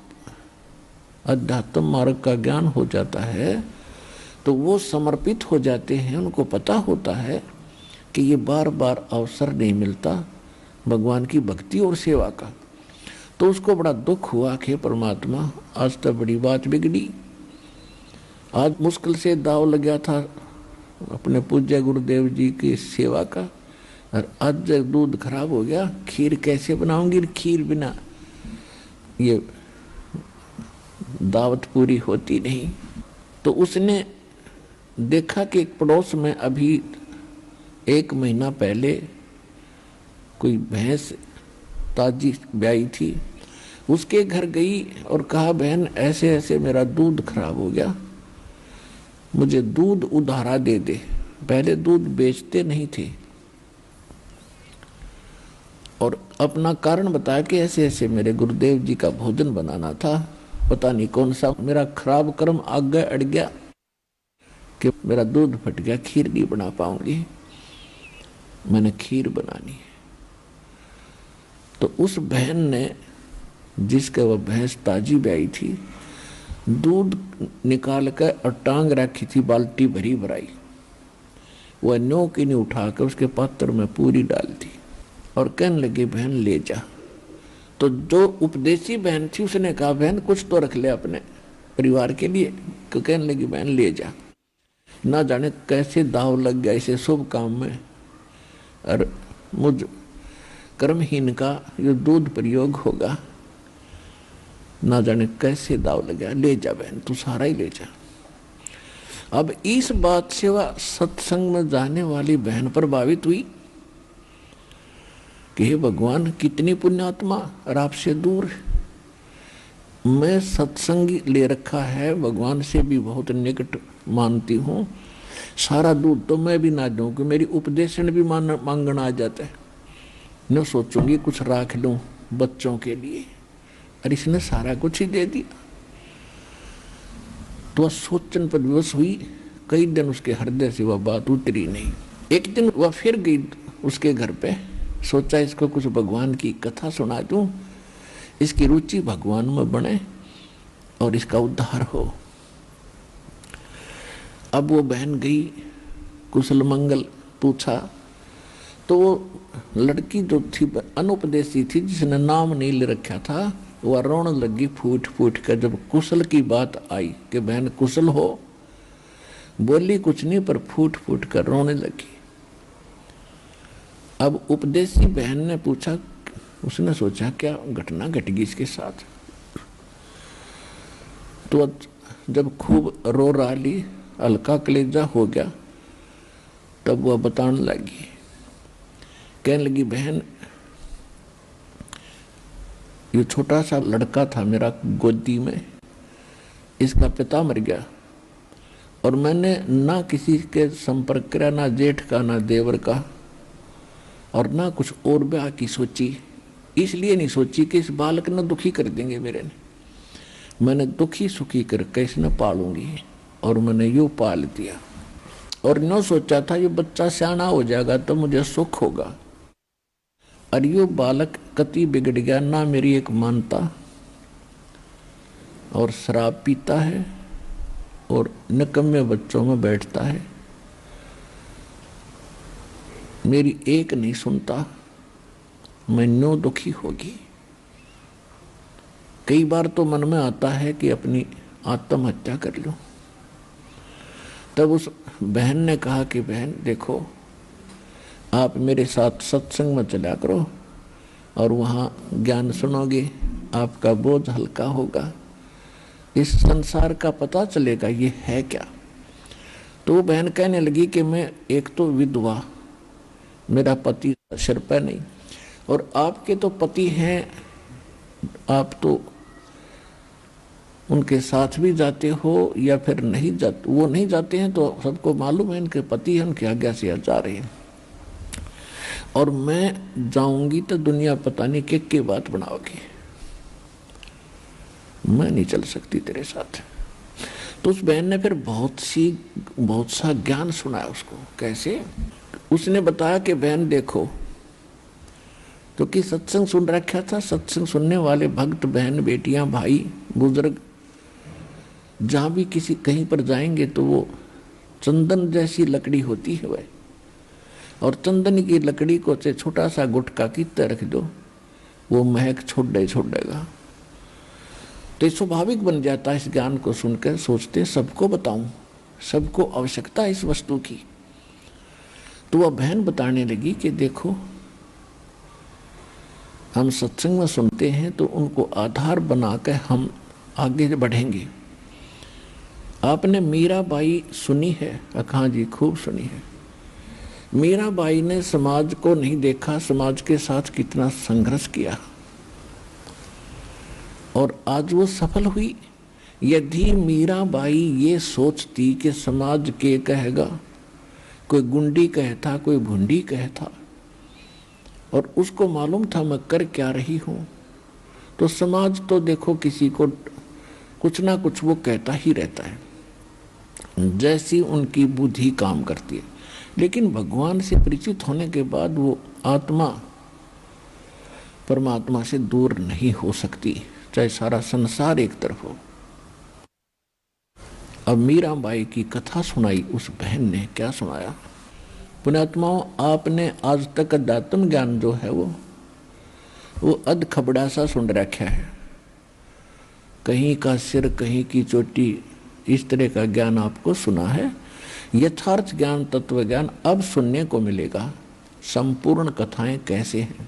अध्यात्म मार्ग का ज्ञान हो जाता है तो वो समर्पित हो जाते हैं। उनको पता होता है कि ये बार बार अवसर नहीं मिलता भगवान की भक्ति और सेवा का। तो उसको बड़ा दुख हुआ कि परमात्मा आज तो बड़ी बात बिगड़ी, आज मुश्किल से दाव लग गया था अपने पूज्य गुरुदेव जी की सेवा का, और आज दूध खराब हो गया, खीर कैसे बनाऊंगी, खीर बिना ये दावत पूरी होती नहीं। तो उसने देखा कि एक पड़ोस में अभी 1 महीना पहले कोई भैंस ताजी ब्याई थी, उसके घर गई और कहा बहन ऐसे ऐसे मेरा दूध खराब हो गया, मुझे दूध उधारा दे दे। पहले दूध बेचते नहीं थे, और अपना कारण बताया कि ऐसे ऐसे मेरे गुरुदेव जी का भोजन बनाना था, पता नहीं कौन सा मेरा खराब कर्म आगे अड़ गया कि मेरा दूध फट गया, खीर नहीं बना पाऊंगी, मैंने खीर बनानी है। तो उस बहन ने, जिसके वह भैंस ताजी ब्याई थी, दूध निकाल कर और टांग रखी थी, बाल्टी भरी भराई, वह न्यों की नहीं उठाकर उसके पात्र में पूरी डाल दी और कहने लगी बहन ले जा। तो जो उपदेशी बहन थी उसने कहा बहन कुछ तो रख ले अपने परिवार के लिए, तो कहने लगी बहन ले जा। ना जाने कैसे दाव लग गया इसे शुभ काम में, और मुझ कर्महीन का जो दूध प्रयोग होगा, ना जाने कैसे दाव लग गया। ले जा बहन, तू सारा ही ले जा। अब इस बात से वह सत्संग में जाने वाली बहन प्रभावित हुई कि हे भगवान, कितनी पुण्यात्मा और आपसे दूर है। मैं सत्संगी ले रखा है, भगवान से भी बहुत निकट मानती हूँ, सारा दूध तो मैं भी ना दूं कि मेरी उपदेशन भी मांगना आ जाता है। न सोचूंगी कुछ राख लूं बच्चों के लिए, और इसने सारा कुछ ही दे दिया। तो सोचन पर विवश हुई। कई दिन उसके हृदय से वह बात उतरी नहीं। एक दिन वह फिर गई उसके घर पे, सोचा इसको कुछ भगवान की कथा सुना दूं, इसकी रुचि भगवान में बने और इसका उद्धार हो। अब वो बहन गई, कुशल मंगल पूछा, तो वो लड़की जो थी अनुपदेशी थी, जिसने नाम नहीं ले रखा था, वह रोने लगी फूट फूट कर। जब कुशल की बात आई कि बहन कुशल हो, बोली कुछ नहीं पर फूट फूट कर रोने लगी। अब उपदेशी बहन ने पूछा, उसने सोचा क्या घटना घट गई इसके साथ। तो जब खूब रो रही, हल्का कलेजा हो गया, तब वह बताने लगी, कहने लगी, बहन ये छोटा सा लड़का था मेरा गोदी में, इसका पिता मर गया और मैंने ना किसी के संपर्क करा, ना जेठ का ना देवर का, और ना कुछ और ब्याह की सोची। इसलिए नहीं सोची कि इस बालक न दुखी कर देंगे मेरे ने, मैंने दुखी सुखी कर कैसे न पालूंगी, और मैंने यूं पाल दिया। और न सोचा था ये बच्चा सियाना हो जाएगा तो मुझे सुख होगा, और यो बालक कति बिगड़ गया, ना मेरी एक मानता, और शराब पीता है और निकम्मे बच्चों में बैठता है, मेरी एक नहीं सुनता, मैं नो दुखी होगी। कई बार तो मन में आता है कि अपनी आत्महत्या कर लूं। तब उस बहन ने कहा कि बहन देखो, आप मेरे साथ सत्संग में चला करो और वहाँ ज्ञान सुनोगे, आपका बोझ हल्का होगा, इस संसार का पता चलेगा ये है क्या। तो वो बहन कहने लगी कि मैं एक तो विधवा, मेरा पति सिर पर नहीं, और आपके तो पति हैं, आप तो उनके साथ भी जाते हो या फिर नहीं जाते। वो नहीं जाते हैं तो सबको मालूम है इनके पति हैं, उनकी आज्ञा से जा रहे हैं, और मैं जाऊंगी तो दुनिया पता नहीं के बात बनाओगी, मैं नहीं चल सकती तेरे साथ। तो उस बहन ने फिर बहुत सा ज्ञान सुनाया उसको। कैसे? उसने बताया कि बहन देखो, क्योंकि सत्संग सुन रखा था, सत्संग सुनने वाले भक्त बहन बेटियां भाई बुजुर्ग जहां भी किसी कहीं पर जाएंगे तो वो चंदन जैसी लकड़ी होती है वह, और चंदन की लकड़ी को से छोटा सा गुटका की तरह रख दो, वो महक छोड़ेगा। तो ये स्वाभाविक बन जाता है। इस ज्ञान को सुनकर सोचते सबको बताऊं, सबको आवश्यकता है इस वस्तु की। तो वह बहन बताने लगी कि देखो, हम सत्संग में सुनते हैं तो उनको आधार बनाकर हम आगे बढ़ेंगे। आपने मीराबाई सुनी है? हाँ जी, खूब सुनी है। मीराबाई ने समाज को नहीं देखा, समाज के साथ कितना संघर्ष किया, और आज वो सफल हुई। यदि मीराबाई ये सोचती कि समाज के कहेगा, कोई गुंडी कहता, कोई भुंडी कहता, और उसको मालूम था मैं कर क्या रही हूं, तो समाज तो देखो किसी को कुछ ना कुछ वो कहता ही रहता है, जैसी उनकी बुद्धि काम करती है। लेकिन भगवान से परिचित होने के बाद वो आत्मा परमात्मा से दूर नहीं हो सकती, चाहे सारा संसार एक तरफ हो। अब मीराबाई की कथा सुनाई उस बहन ने। क्या सुनाया? पुण्यात्माओं, आपने आज तक अध्यात्म ज्ञान जो है वो अध खबड़ा सा सुन रखा है, कहीं का सिर कहीं की चोटी, इस तरह का ज्ञान आपको सुना है। यथार्थ ज्ञान, तत्व ज्ञान अब सुनने को मिलेगा। संपूर्ण कथाएं कैसे हैं।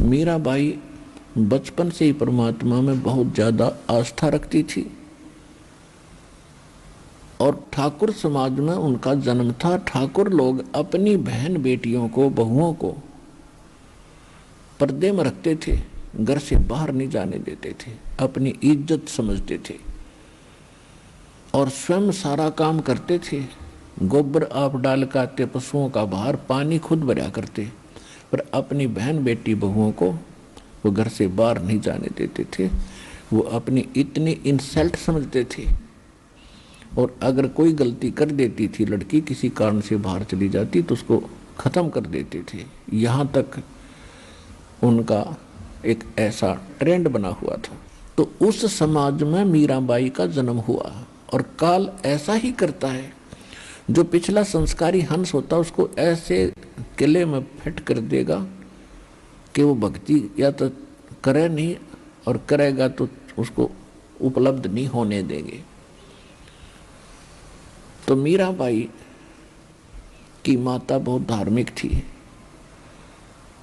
मीराबाई बचपन से ही परमात्मा में बहुत ज्यादा आस्था रखती थी और ठाकुर समाज में उनका जन्म था। ठाकुर लोग अपनी बहन बेटियों को, बहुओं को पर्दे में रखते थे, घर से बाहर नहीं जाने देते थे, अपनी इज्जत समझते थे और स्वयं सारा काम करते थे। गोबर आप डाल के आते, पशुओं का बाहर, पानी खुद भरा करते, पर अपनी बहन बेटी बहुओं को वो घर से बाहर नहीं जाने देते थे। वो अपनी इतनी इंसल्ट समझते थे और अगर कोई गलती कर देती थी, लड़की किसी कारण से बाहर चली जाती तो उसको खत्म कर देते थे। यहाँ तक उनका एक ऐसा ट्रेंड बना हुआ था। तो उस समाज में मीराबाई का जन्म हुआ और काल ऐसा ही करता है। जो पिछला संस्कारी हंस होता उसको ऐसे किले में फिट कर देगा कि वो भक्ति या तो करे नहीं, और करेगा तो उसको उपलब्ध नहीं होने देंगे। तो मीराबाई की माता बहुत धार्मिक थी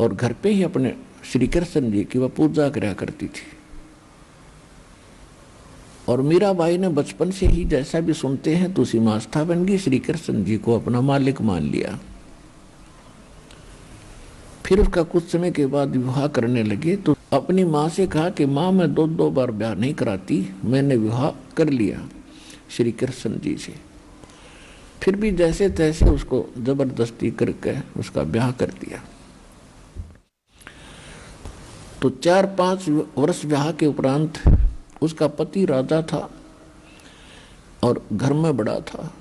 और घर पे ही अपने श्री कृष्ण जी की वह पूजा करा करती थी। और मीराबाई ने बचपन से ही, जैसा भी सुनते हैं, तुलसी में आस्था बन गई, श्री कृष्ण जी को अपना मालिक मान लिया। फिर उसका कुछ समय के बाद विवाह करने लगे तो अपनी माँ से कहा कि माँ, मैं दो बार ब्याह नहीं कराती, मैंने विवाह कर लिया श्री कृष्ण जी से। फिर भी जैसे तैसे उसको जबरदस्ती करके उसका ब्याह कर दिया। तो 4-5 वर्ष ब्याह के उपरांत उसका पति राजा था और घर में बड़ा था।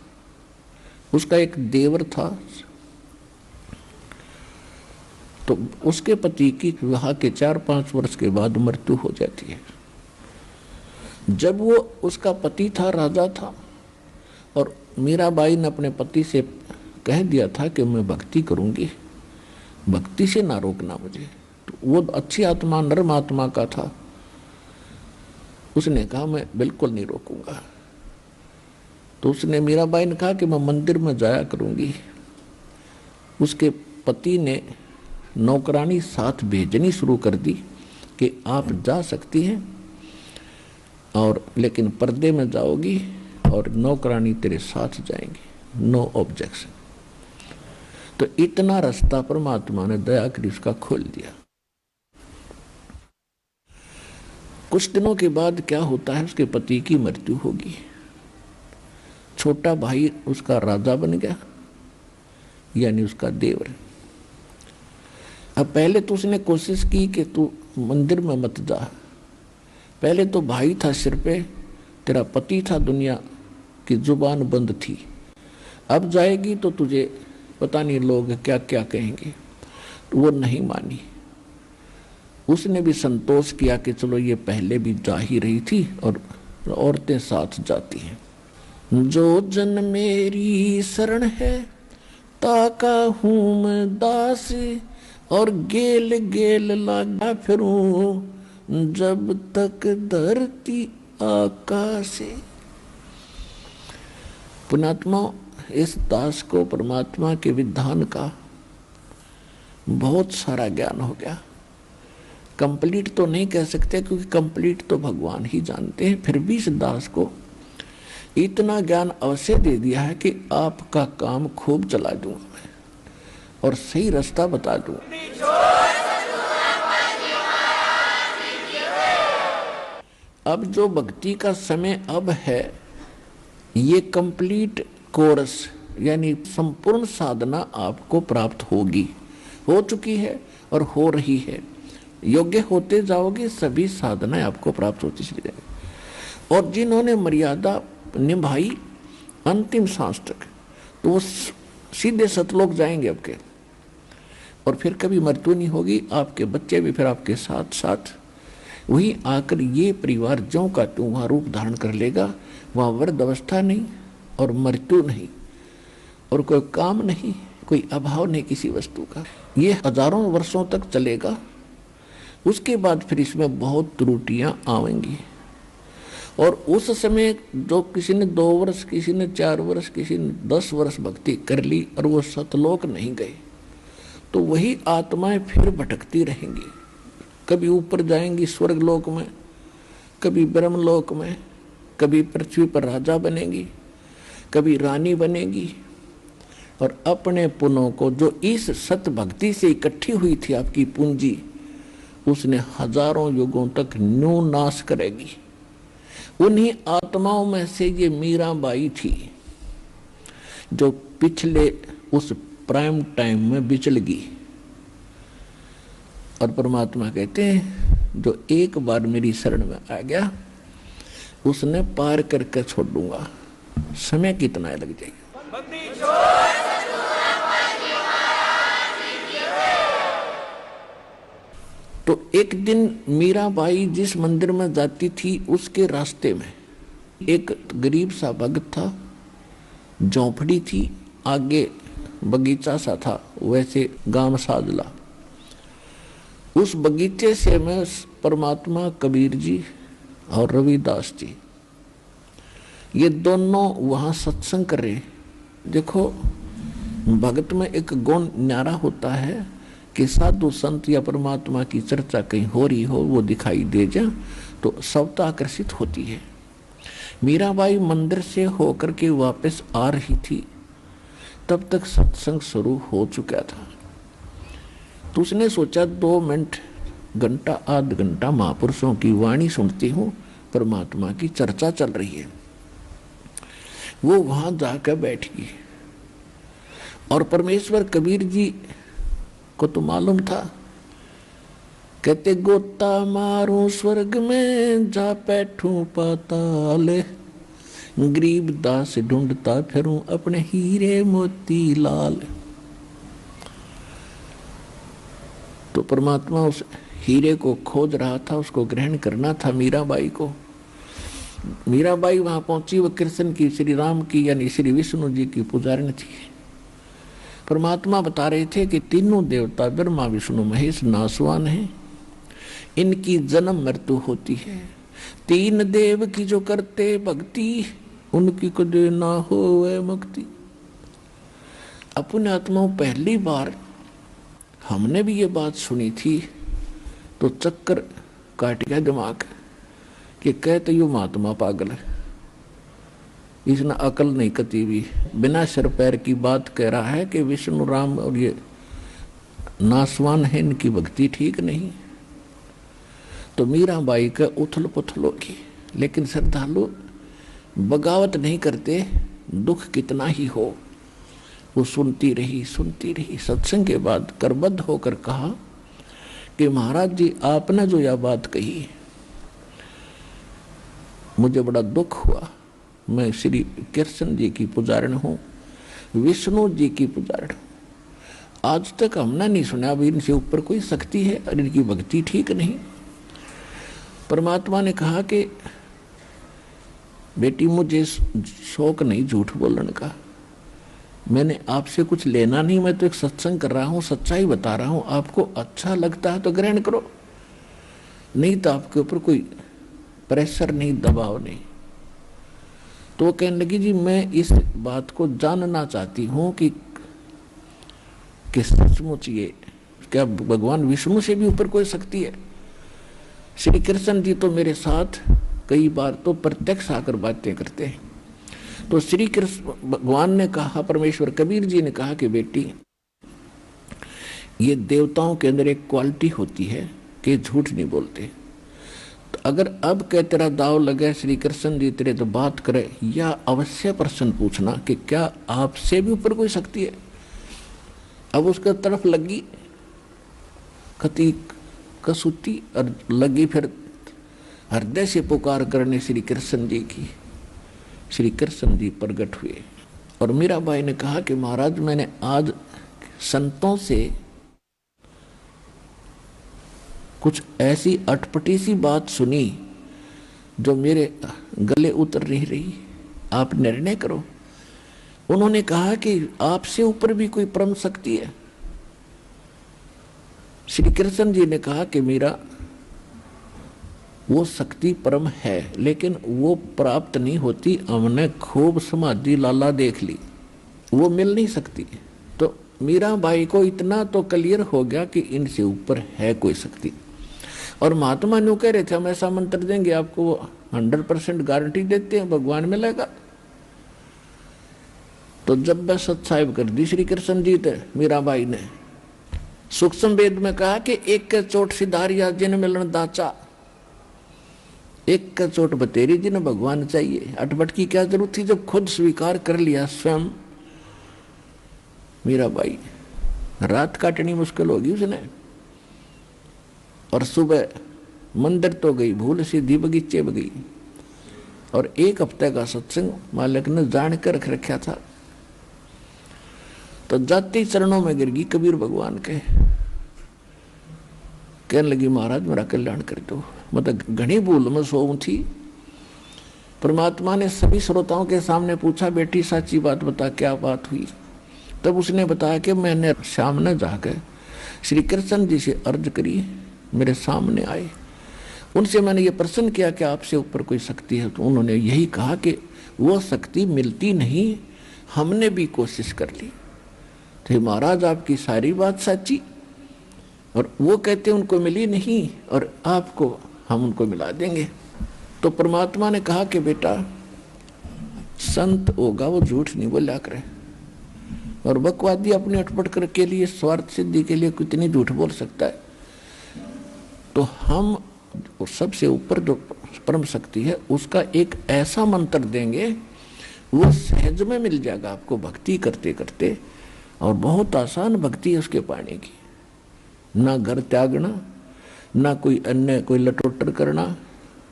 उसका एक देवर था। तो उसके पति की विवाह के 4-5 वर्ष के बाद मृत्यु हो जाती है। जब वो उसका पति था, राजा था, और मीराबाई ने अपने पति से कह दिया था कि मैं भक्ति करूंगी, भक्ति से ना रोकना मुझे। तो वो अच्छी आत्मा, नर्म आत्मा का था। उसने कहा मैं बिल्कुल नहीं रोकूंगा। तो उसने, मीराबाई ने कहा कि मैं मंदिर में जाया करूंगी। उसके पति ने नौकरानी साथ भेजनी शुरू कर दी कि आप जा सकती हैं, और लेकिन पर्दे में जाओगी और नौकरानी तेरे साथ जाएंगी, नो ऑब्जेक्शन। तो इतना रास्ता परमात्मा ने दया कर उसका खोल दिया। कुछ दिनों के बाद क्या होता है, उसके पति की मृत्यु होगी। छोटा भाई उसका राजा बन गया, यानी उसका देवर। अब पहले तो उसने कोशिश की कि तू मंदिर में मत जा। पहले तो भाई था सिर पे, तेरा पति था, दुनिया की जुबान बंद थी। अब जाएगी तो तुझे पता नहीं लोग क्या क्या कहेंगे। तो वो नहीं मानी। उसने भी संतोष किया कि चलो ये पहले भी जा ही रही थी और औरतें साथ जाती हैं। जो जन मेरी शरण है ताका हूँ मैं दास, और गेल गेल लागा फिरूं जब तक धरती आकाश। पुण्यात्मा, इस दास को परमात्मा के विधान का बहुत सारा ज्ञान हो गया। कंप्लीट तो नहीं कह सकते क्योंकि कंप्लीट तो भगवान ही जानते हैं, फिर भी इस दास को इतना ज्ञान अवश्य दे दिया है कि आपका काम खूब चला दूंगा मैं और सही रास्ता बता दूं। अब जो भक्ति का समय अब है, ये कंप्लीट कोर्स यानी संपूर्ण साधना आपको प्राप्त होगी, हो चुकी है और हो रही है। योग्य होते जाओगे, सभी साधनाएं आपको प्राप्त होती चली जाएगी। और जिन्होंने मर्यादा निभाई अंतिम सांस तक, तो वो सीधे सतलोक जाएंगे आपके, और फिर कभी मृत्यु नहीं होगी। आपके बच्चे भी फिर आपके साथ साथ वही आकर ये परिवार ज्यों का त्यों वहाँ रूप धारण कर लेगा। वहाँ वृद्ध अवस्था नहीं और मृत्यु नहीं और कोई काम नहीं, कोई अभाव नहीं किसी वस्तु का। ये हजारों वर्षों तक चलेगा। उसके बाद फिर इसमें बहुत त्रुटियां आएंगी और उस समय जो किसी ने 2 वर्ष, किसी ने 4 वर्ष, किसी ने 10 वर्ष भक्ति कर ली और वो सतलोक नहीं गए, तो वही आत्माएं फिर भटकती रहेंगी। कभी ऊपर जाएंगी स्वर्ग लोक में, कभी ब्रह्मलोक में, कभी पृथ्वी पर राजा बनेगी, कभी रानी बनेगी, और अपने पुण्यों को जो इस सत भक्ति से इकट्ठी हुई थी आपकी पूंजी, उसने हजारों युगों तक न्यू नाश करेगी। उन्हीं आत्माओं में से ये मीराबाई थी जो पिछले उस प्राइम टाइम में बिचल गई। और परमात्मा कहते हैं जो एक बार मेरी शरण में आ गया उसने पार करके छोड़ दूंगा, समय कितना लग जाएगा। तो एक दिन मीराबाई जिस मंदिर में जाती थी उसके रास्ते में एक गरीब सा भक्त था, झोंपड़ी थी, आगे बगीचा सा था, वैसे गांव साजला। उस बगीचे से में परमात्मा कबीर जी और रविदास जी ये दोनों वहां सत्संग कर रहे। देखो भगत में एक गुण न्यारा होता है कि साधु संत या परमात्मा की चर्चा कहीं हो रही हो, वो दिखाई दे जा तो सबता आकर्षित होती है। मीराबाई मंदिर से होकर के वापस आ रही थी, तब तक सत्संग शुरू हो चुका था। तो उसने सोचा 2 मिनट, घंटा, आध घंटा महापुरुषों की वाणी सुनती हूँ, परमात्मा की चर्चा चल रही है। वो वहां जाकर बैठ गई और परमेश्वर कबीर जी को तो मालूम था, कहते गोता मारूं स्वर्ग में जा बैठूं पाताल, गरीब दास ढूंढता फिरूं अपने हीरे मोती लाल। तो परमात्मा उस हीरे को खोज रहा था, उसको ग्रहण करना था मीराबाई को। मीराबाई वहां पहुंची, वह कृष्ण की, श्री राम की यानी श्री विष्णु जी की पुजारिन थी। परमात्मा बता रहे थे कि तीनों देवता ब्रह्मा विष्णु महेश नासवान हैं, इनकी जन्म मृत्यु होती है। 3 देव की जो करते भक्ति, उनकी कदे ना होवे मुक्ति। अपने आत्माओं पहली बार हमने भी ये बात सुनी थी तो चक्कर काट गया दिमाग कि कहते यू महात्मा पागल है, इसने अकल नहीं कती भी, बिना सिर पैर की बात कह रहा है कि विष्णु राम और ये नासवान है, इनकी भक्ति ठीक नहीं। तो मीराबाई का उथल पुथल होगी, लेकिन श्रद्धालु बगावत नहीं करते, दुख कितना ही हो। वो सुनती रही। सत्संग के बाद करबद्ध होकर कहा कि महाराज जी आपने जो यह बात कही मुझे बड़ा दुख हुआ। मैं श्री कृष्ण जी की पुजारिण हूँ, विष्णु जी की पुजारिण हूँ। आज तक हमने नहीं सुना अभी इनसे ऊपर कोई शक्ति है और इनकी भक्ति ठीक नहीं। परमात्मा ने कहा कि बेटी मुझे शौक नहीं झूठ बोलने का, मैंने आपसे कुछ लेना नहीं, मैं तो एक सत्संग कर रहा हूँ, सच्चाई बता रहा हूँ। आपको अच्छा लगता है तो ग्रहण करो, नहीं तो आपके ऊपर कोई प्रेशर नहीं, दबाव नहीं। तो वो कहने लगी जी मैं इस बात को जानना चाहती हूँ कि सचमुच ये क्या भगवान विष्णु से भी ऊपर कोई शक्ति है? श्री कृष्ण जी तो मेरे साथ कई बार तो प्रत्यक्ष आकर बातें करते हैं। तो श्री कृष्ण भगवान ने कहा, परमेश्वर कबीर जी ने कहा कि बेटी ये देवताओं के अंदर एक क्वालिटी होती है कि झूठ नहीं बोलते। तो अगर अब कह तेरा दाव लगे श्री कृष्ण जी तेरे तो बात करे, या अवश्य प्रश्न पूछना कि क्या आपसे भी ऊपर कोई शक्ति है? अब उसके तरफ लगी कति कसूती और लगी फिर हृदय से पुकार करने श्री कृष्ण जी की। श्री कृष्ण जी प्रकट हुए और मीराबाई ने कहा कि महाराज मैंने आज संतों से कुछ ऐसी अटपटी सी बात सुनी जो मेरे गले उतर नहीं रही, आप निर्णय करो। उन्होंने कहा कि आपसे ऊपर भी कोई परम शक्ति है। श्री कृष्ण जी ने कहा कि मीरा वो शक्ति परम है, लेकिन वो प्राप्त नहीं होती। हमने खूब समाधि लाला देख ली, वो मिल नहीं सकती। तो मीराबाई को इतना तो क्लियर हो गया कि इनसे ऊपर है कोई शक्ति। और महात्मा न्यू कह रहे थे हम ऐसा मंत्र देंगे आपको, 100% गारंटी देते हैं भगवान मिलेगा। तो जब वह सत साहिब कर दी श्री कृष्ण जी थे, मीराबाई ने सूक्ष्म वेद में कहा कि एक के चोट सिधारिया जिन मिलन दाचा, एक का चोट बतेरी जिन भगवान चाहिए। अटपट की क्या जरूरत थी जब खुद स्वीकार कर लिया स्वयं। मीराबाई रात काटनी मुश्किल होगी उसने, और सुबह मंदिर तो गई, भूल सीधी बगीचे में गई। और 1 हफ्ते का सत्संग मालिक ने जान कर रख रखा था। तो जाति चरणों में गिर गई कबीर भगवान के, कहने लगी महाराज मेरा कल्याण कर दो। मतलब घनी भूल में सोऊं थी। परमात्मा ने सभी श्रोताओं के सामने पूछा, बेटी सच्ची बात बता क्या बात हुई। तब उसने बताया कि मैंने सामने जाकर श्री कृष्ण जी से अर्ज करी, मेरे सामने आए, उनसे मैंने ये प्रश्न किया कि आपसे ऊपर कोई शक्ति है। तो उन्होंने यही कहा कि वो शक्ति मिलती नहीं, हमने भी कोशिश कर ली। तो महाराज आपकी सारी बात सच्ची, और वो कहते उनको मिली नहीं और आपको हम उनको मिला देंगे। तो परमात्मा ने कहा कि बेटा संत होगा वो झूठ नहीं बोला करे, और बकवादी अपने अटपट कर के लिए स्वार्थ सिद्धि के लिए कितनी झूठ बोल सकता है। तो हम सबसे ऊपर जो परम शक्ति है उसका एक ऐसा मंत्र देंगे, वो सहज में मिल जाएगा आपको भक्ति करते करते। और बहुत आसान भक्ति है उसके पाने की, ना घर त्यागना, ना कोई अन्य कोई लटोटर करना,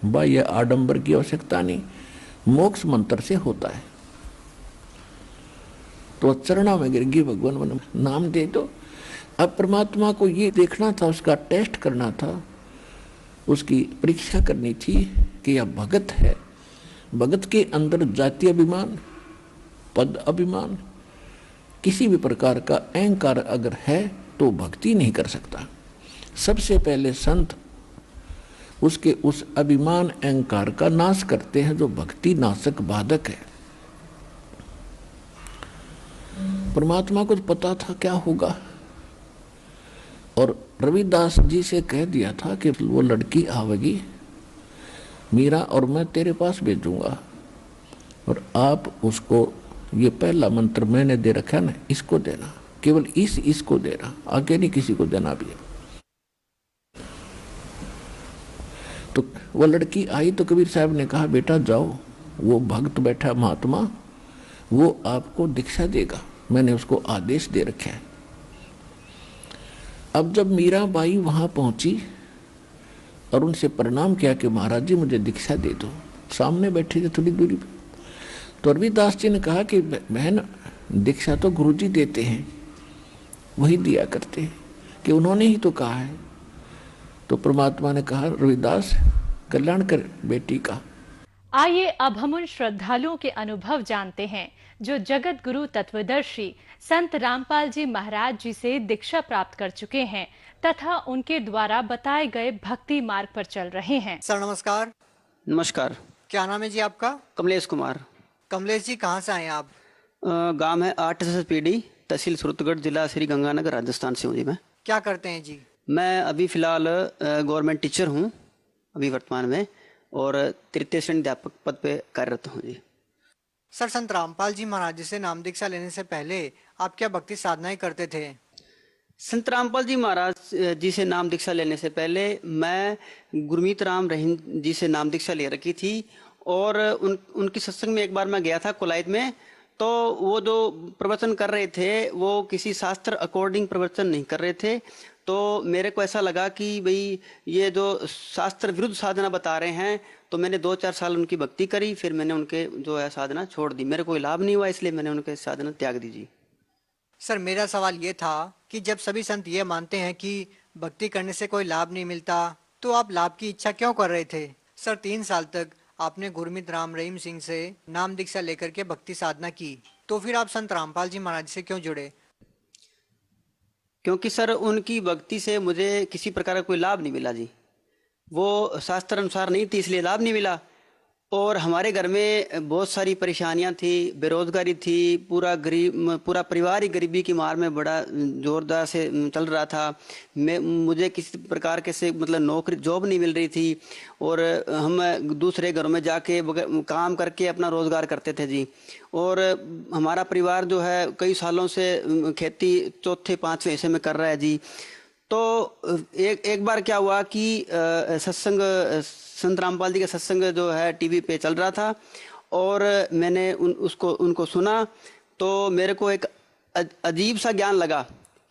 बाह्य आडंबर की आवश्यकता नहीं, मोक्ष मंत्र से होता है। तो चरणों में गिर गई, भगवान नाम दे दो। अब परमात्मा को ये देखना था, उसका टेस्ट करना था, उसकी परीक्षा करनी थी कि यह भगत है। भगत के अंदर जाति अभिमान, पद अभिमान, किसी भी प्रकार का अहंकार अगर है तो भक्ति नहीं कर सकता। सबसे पहले संत उसके उस अभिमान अहंकार का नाश करते हैं जो भक्ति नाशक बाधक है। परमात्मा को पता था क्या होगा, और रविदास जी से कह दिया था कि वो लड़की आवेगी मीरा, और मैं तेरे पास भेजूंगा, और आप उसको ये पहला मंत्र मैंने दे रखा है ना, इसको देना, केवल इसको देना, आगे नहीं किसी को देना भी। तो वो लड़की आई तो कबीर साहब ने कहा बेटा जाओ, वो भक्त बैठा महात्मा, वो आपको दीक्षा देगा, मैंने उसको आदेश दे रखा है। अब जब मीराबाई वहां पहुंची और उनसे प्रणाम किया कि महाराज जी मुझे दीक्षा दे दो, सामने बैठे थे थोड़ी दूरी पे, तो रविदास जी ने कहा कि बहन दीक्षा तो गुरुजी देते हैं, वही दिया करते हैं, कि उन्होंने ही तो कहा है। तो परमात्मा ने कहा रविदास कल्याण कर बेटी का। आइए अब हम उन श्रद्धालुओं के अनुभव जानते हैं जो जगत गुरु तत्वदर्शी संत रामपाल जी महाराज जी से दीक्षा प्राप्त कर चुके हैं तथा उनके द्वारा बताए गए भक्ति मार्ग पर चल रहे हैं। सर नमस्कार। नमस्कार। क्या नाम है जी आपका? कमलेश कुमार। कमलेश जी कहाँ से आए आप? गांव है 8 पीढ़ी, तहसील सूरतगढ़, जिला श्री गंगानगर, राजस्थान से हूँ जी। मैं क्या करते हैं जी? मैं अभी फिलहाल गवर्नमेंट टीचर हूँ अभी वर्तमान में, और तृतीय श्रेणी अध्यापक पद पे कार्यरत हूँ जी। सर संत रामपाल जी महाराज जी से नाम दीक्षा लेने से पहले आप क्या भक्ति साधनाएं करते थे? संत रामपाल जी महाराज जी से नाम दीक्षा लेने से पहले मैं गुरमीत राम रहीम जी से नाम दीक्षा ले रखी थी, और उनकी सत्संग में एक बार मैं गया था कोलायत में। तो वो जो प्रवचन कर रहे थे वो किसी शास्त्र अकॉर्डिंग प्रवचन नहीं कर रहे थे। तो मेरे को ऐसा लगा कि भाई ये जो शास्त्र विरुद्ध साधना बता रहे हैं, तो मैंने 2-4 साल उनकी भक्ति करी, फिर मैंने उनके जो है साधना छोड़ दी। मेरे कोई लाभ नहीं हुआ, इसलिए मैंने उनके साधना त्याग दी जी। सर मेरा सवाल ये था कि जब सभी संत ये मानते हैं कि भक्ति करने से कोई लाभ नहीं मिलता, तो आप लाभ की इच्छा क्यों कर रहे थे? सर 3 साल तक आपने गुरमीत राम रहीम सिंह से नाम दीक्षा लेकर के भक्ति साधना की, तो फिर आप संत रामपाल जी महाराज से क्यों जुड़े? क्योंकि सर उनकी भक्ति से मुझे किसी प्रकार का कोई लाभ नहीं मिला जी। वो शास्त्र अनुसार नहीं थी, इसलिए लाभ नहीं मिला। और हमारे घर में बहुत सारी परेशानियां थी, बेरोजगारी थी, पूरा परिवार ही गरीबी की मार में बड़ा जोरदार से चल रहा था। मुझे किसी प्रकार के से मतलब नौकरी जॉब नहीं मिल रही थी, और हम दूसरे घरों में जाके काम करके अपना रोजगार करते थे जी। और हमारा परिवार जो है कई सालों से खेती चौथे पांचवें हिस्से में कर रहा है जी। तो एक बार क्या हुआ कि सत्संग संत रामपाल जी का सत्संग जो है टीवी पे चल रहा था, और मैंने उनको सुना। तो मेरे को एक अजीब सा ज्ञान लगा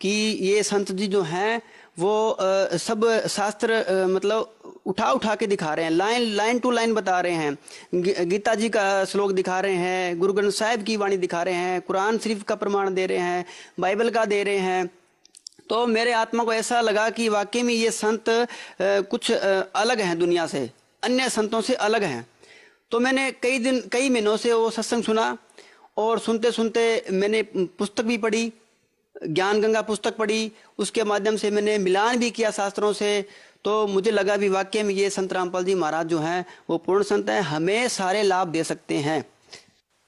कि ये संत जी जो हैं वो सब शास्त्र मतलब उठा के दिखा रहे हैं, लाइन टू लाइन बता रहे हैं। गीता जी का श्लोक दिखा रहे हैं, गुरु ग्रंथ साहिब की वाणी दिखा रहे हैं, कुरान शरीफ का प्रमाण दे रहे हैं, बाइबल का दे रहे हैं। तो मेरे आत्मा को ऐसा लगा कि वाकई में ये संत कुछ अलग हैं, दुनिया से अन्य संतों से अलग हैं। तो मैंने कई महीनों से वो सत्संग सुना, और सुनते सुनते मैंने पुस्तक भी पढ़ी, ज्ञान गंगा पुस्तक पढ़ी, उसके माध्यम से मैंने मिलान भी किया शास्त्रों से। तो मुझे लगा भी वाकई में ये संत रामपाल जी महाराज जो हैं वो पूर्ण संत हैं, हमें सारे लाभ दे सकते हैं।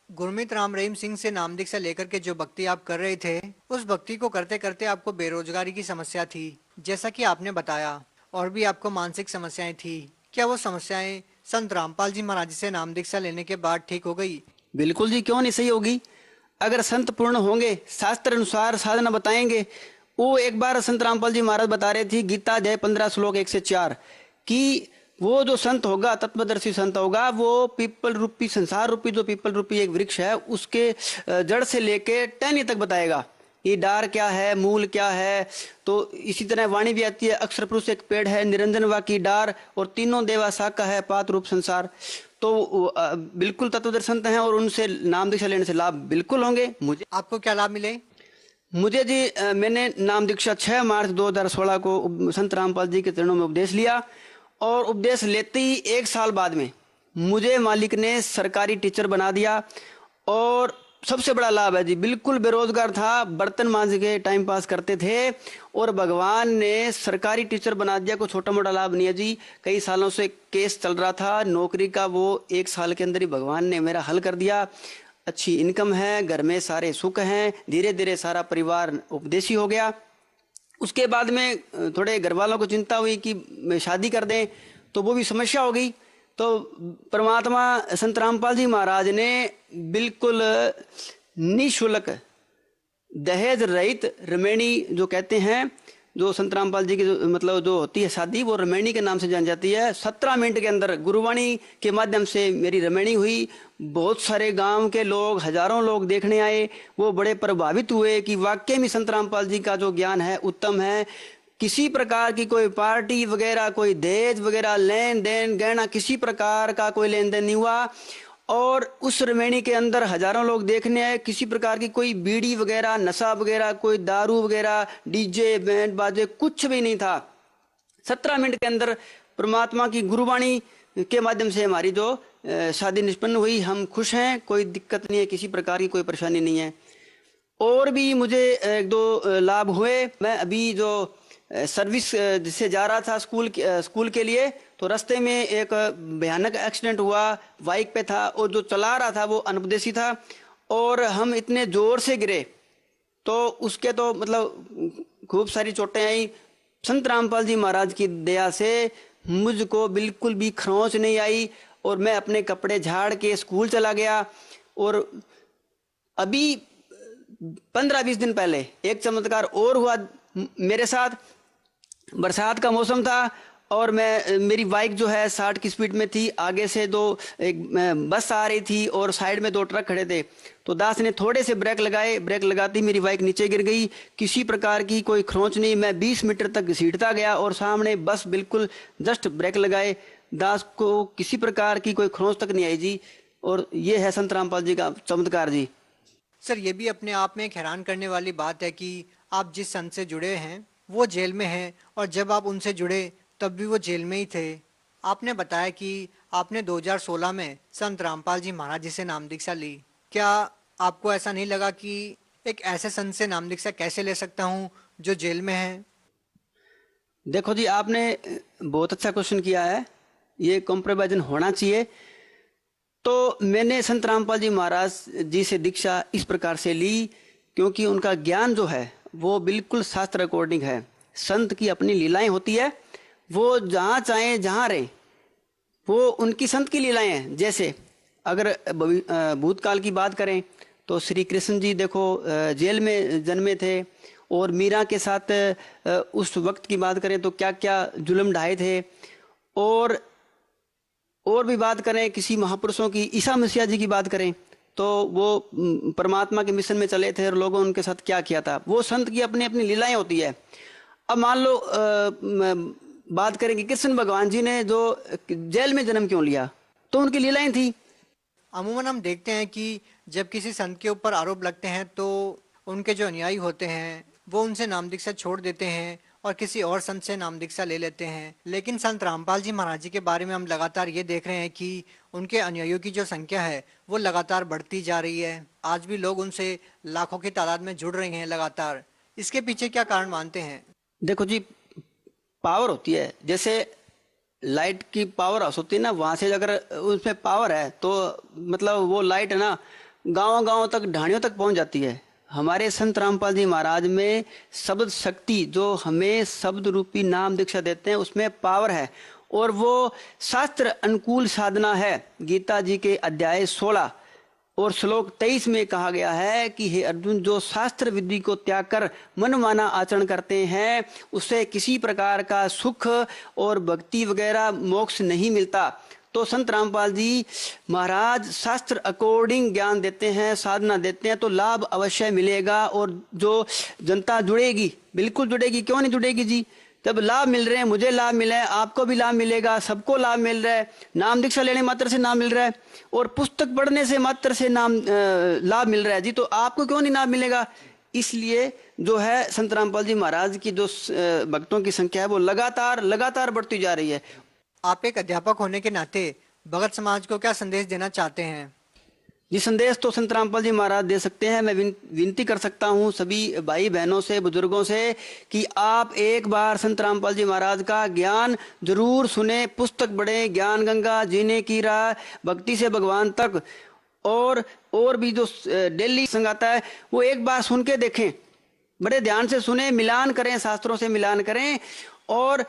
गुरमीत राम रहीम सिंह से नाम दीक्षा लेकर के जो भक्ति आप कर रहे थे, उस भक्ति को करते करते आपको बेरोजगारी की समस्या थी, जैसा कि आपने बताया, और भी आपको मानसिक समस्याएं थी। क्या वो समस्याएं संत रामपाल जी महाराज से नाम दीक्षा लेने के बाद ठीक हो गई? बिल्कुल जी, क्यों नहीं सही होगी। अगर संत पूर्ण होंगे, शास्त्र अनुसार साधना बताएंगे। वो एक बार संत रामपाल जी महाराज बता रहे थे, गीता अध्याय 15 श्लोक 1 से 4, कि वो जो संत होगा, तत्वदर्शी संत होगा, वो पीपल रूपी संसार रूपी जो पीपल रूपी एक वृक्ष है, उसके जड़ से लेके टहनी तक बताएगा, ये डार क्या है, मूल क्या है। तो इसी तरह वाणी भी आती है, अक्षर पुरुष एक पेड़ है, निरंजन वा की डार, और तीनों देवा शाखा है, पात रूप संसार। तो बिल्कुल तत्वदर्शी संत हैं, और उनसे नाम दीक्षा लेने से लाभ बिल्कुल होंगे। मुझे आपको क्या लाभ मिले? मुझे जी मैंने नाम दीक्षा 6 मार्च 2016 को संत रामपाल जी के चरणों में उपदेश लिया, और उपदेश लेते ही 1 साल बाद में मुझे मालिक ने सरकारी टीचर बना दिया। और सबसे बड़ा लाभ है जी, बिल्कुल बेरोजगार था, बर्तन मांज के टाइम पास करते थे, और भगवान ने सरकारी टीचर बना दिया। कोई छोटा मोटा लाभ नहीं है जी। कई सालों से केस चल रहा था नौकरी का, वो 1 साल के अंदर ही भगवान ने मेरा हल कर दिया। अच्छी इनकम है, घर में सारे सुख हैं, धीरे धीरे सारा परिवार उपदेशी हो गया। उसके बाद में थोड़े घर वालों को चिंता हुई कि शादी कर दें, तो वो भी समस्या हो गई। तो परमात्मा संत रामपाल जी महाराज ने बिल्कुल निःशुल्क दहेज रहित रमैनी जो कहते हैं, जो संत रामपाल जी की मतलब जो होती है शादी, वो रमैनी के नाम से जान जाती है। 17 मिनट के अंदर गुरुवाणी के माध्यम से मेरी रमैनी हुई। बहुत सारे गांव के लोग, हजारों लोग देखने आए, वो बड़े प्रभावित हुए कि वाकई में संत रामपाल जी का जो ज्ञान है उत्तम है। किसी प्रकार की कोई पार्टी वगैरह, कोई दहेज वगैरह, लेन देन गहना, किसी प्रकार का कोई लेन देन नहीं हुआ। और उस रमैनी के अंदर हजारों लोग देखने आए। किसी प्रकार की कोई बीड़ी वगैरह, नशा वगैरह, कोई दारू वगैरह, डीजे बैंड बाजे कुछ भी नहीं था। 17 मिनट के अंदर परमात्मा की गुरुवाणी के माध्यम से हमारी जो शादी निष्पन्न हुई। हम खुश हैं, कोई दिक्कत नहीं है, किसी प्रकार की कोई परेशानी नहीं है। और भी मुझे 1-2 लाभ हुए। मैं अभी जो सर्विस जिससे जा रहा था स्कूल के लिए, तो रास्ते में एक भयानक एक्सीडेंट हुआ। बाइक पे था, और जो चला रहा था वो अनपदेशी था, और हम इतने जोर से गिरे तो उसके तो मतलब खूब सारी चोटें आई। संत रामपाल जी महाराज की दया से मुझको बिल्कुल भी खरोंच नहीं आई, और मैं अपने कपड़े झाड़ के स्कूल चला गया। और अभी 15-20 दिन पहले एक चमत्कार और हुआ मेरे साथ। बरसात का मौसम था, और मेरी बाइक जो है 60 की स्पीड में थी। आगे से एक बस आ रही थी, और साइड में 2 ट्रक खड़े थे। तो दास ने थोड़े से ब्रेक लगाए, ब्रेक लगाती मेरी बाइक नीचे गिर गई। किसी प्रकार की कोई खरोंच नहीं। मैं 20 मीटर तक घसीटता गया, और सामने बस बिल्कुल जस्ट ब्रेक लगाए। दास को किसी प्रकार की कोई खरोंच तक नहीं आई जी। और ये है संत रामपाल जी का चमत्कार जी। सर, ये भी अपने आप में एक हैरान करने वाली बात है कि आप जिस संत से जुड़े हैं वो जेल में हैं, और जब आप उनसे जुड़े तब भी वो जेल में ही थे। आपने बताया कि आपने 2016 में संत रामपाल जी महाराज जी से नाम दीक्षा ली। क्या आपको ऐसा नहीं लगा कि एक ऐसे संत से नाम दीक्षा कैसे ले सकता हूँ जो जेल में है? देखो जी, आपने बहुत अच्छा क्वेश्चन किया है। ये कंप्रोवाइजन होना चाहिए। तो मैंने संत रामपाल जी महाराज जी से दीक्षा इस प्रकार से ली, क्योंकि उनका ज्ञान जो है वो बिल्कुल शास्त्र अकॉर्डिंग है। संत की अपनी लीलाएं होती है, वो जहाँ चाहे जहाँ रहे, वो उनकी संत की लीलाएं हैं। जैसे अगर भूतकाल की बात करें तो श्री कृष्ण जी देखो जेल में जन्मे थे, और मीरा के साथ उस वक्त की बात करें तो क्या क्या जुल्म ढाए थे। और भी बात करें किसी महापुरुषों की, ईसा मसीह जी की बात करें तो वो परमात्मा के मिशन में चले थे और लोगों उनके साथ क्या किया था। वो संत की अपनी अपनी लीलाएं होती है। अब मान लो बात करें कि कृष्ण भगवान जी ने जो जेल में जन्म क्यों लिया, तो उनकी लीलाएं थी। अमूमन हम देखते हैं कि जब किसी संत के ऊपर आरोप लगते हैं तो उनके जो अनुयायी होते हैं वो उनसे नाम दीक्षा छोड़ देते हैं और किसी और संत से नाम दीक्षा ले लेते हैं। लेकिन संत रामपाल जी महाराज जी के बारे में हम लगातार ये देख रहे हैं कि उनके अनुयायियों की जो संख्या है वो लगातार बढ़ती जा रही है। आज भी लोग उनसे लाखों की तादाद में जुड़ रहे हैं लगातार। इसके पीछे क्या कारण मानते हैं? देखो जी, पावर होती है। जैसे लाइट की पावर हाउस होती है ना, वहां से अगर उसमें पावर है तो मतलब वो लाइट है ना गांव गांव तक, ढाणियों तक पहुंच जाती है। हमारे संत रामपाल जी महाराज में शब्द शक्ति, जो हमें शब्द रूपी नाम दीक्षा देते हैं, उसमें पावर है, और वो शास्त्र अनुकूल साधना है। गीता जी के अध्याय 16 और श्लोक 23 में कहा गया है कि हे अर्जुन, जो शास्त्र विधि को त्याग कर मनमाना आचरण करते हैं उससे किसी प्रकार का सुख और भक्ति वगैरह मोक्ष नहीं मिलता। तो संत रामपाल जी महाराज शास्त्र अकॉर्डिंग ज्ञान देते हैं, साधना देते हैं, तो लाभ अवश्य मिलेगा। और जो जनता जुड़ेगी, बिल्कुल जुड़ेगी, क्यों नहीं जुड़ेगी जी। जब लाभ मिल रहे हैं, मुझे लाभ मिला है, आपको भी लाभ मिलेगा, सबको लाभ मिल रहा है। नाम दीक्षा लेने मात्र से नाम मिल रहा है, और पुस्तक पढ़ने से मात्र से नाम लाभ मिल रहा है जी, तो आपको क्यों नहीं लाभ मिलेगा। इसलिए जो है संत रामपाल जी महाराज की जो भक्तों की संख्या है वो लगातार बढ़ती जा रही है। आप एक अध्यापक होने के नाते भगत समाज को क्या संदेश देना चाहते हैं? जी, संदेश तो संत रामपाल जी महाराज दे सकते हैं। मैं विनती कर सकता हूँ सभी भाई बहनों से, बुजुर्गों से, कि आप एक बार संत रामपाल जी महाराज का ज्ञान जरूर सुने, पुस्तक पढ़ें, ज्ञान गंगा, जीने की राह, भक्ति से भगवान तक, और भी जो डेली संग आता है वो एक बार सुन के देखें, बड़े ध्यान से सुने, मिलान करें, शास्त्रों से मिलान करें। और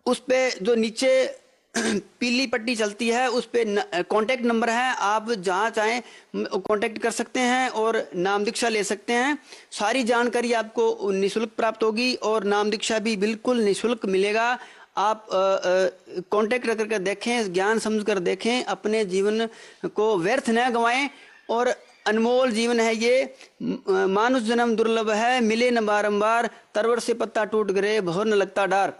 उस पे जो नीचे पीली पट्टी चलती है उस पे कांटेक्ट नंबर है, आप जहां चाहें कांटेक्ट कर सकते हैं और नाम दीक्षा ले सकते हैं। सारी जानकारी आपको निःशुल्क प्राप्त होगी और नाम दीक्षा भी बिल्कुल निःशुल्क मिलेगा। आप कांटेक्ट करके देखें, ज्ञान समझ कर देखें, अपने जीवन को व्यर्थ न गंवाएं। और अनमोल जीवन है ये, मानुष जन्म दुर्लभ है, मिले न बारंबार, तरवर से पत्ता टूट गए भौर न लगता डार।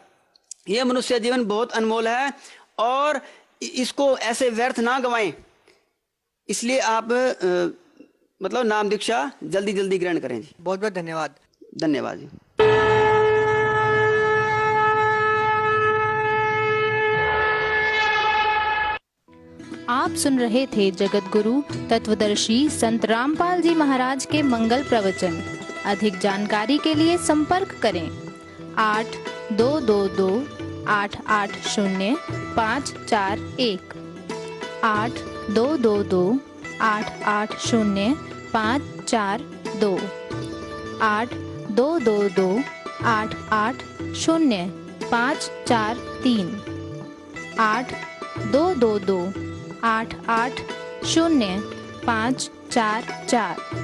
ये मनुष्य जीवन बहुत अनमोल है और इसको ऐसे व्यर्थ ना गंवाएं। इसलिए आप मतलब नाम दीक्षा जल्दी जल्दी ग्रहण करें जी। बहुत बहुत धन्यवाद। धन्यवाद जी। आप सुन रहे थे जगत गुरु तत्वदर्शी संत रामपाल जी महाराज के मंगल प्रवचन। अधिक जानकारी के लिए संपर्क करें 8222-880-541, 8222-880-542, 8222-880-543, 8222-880-544।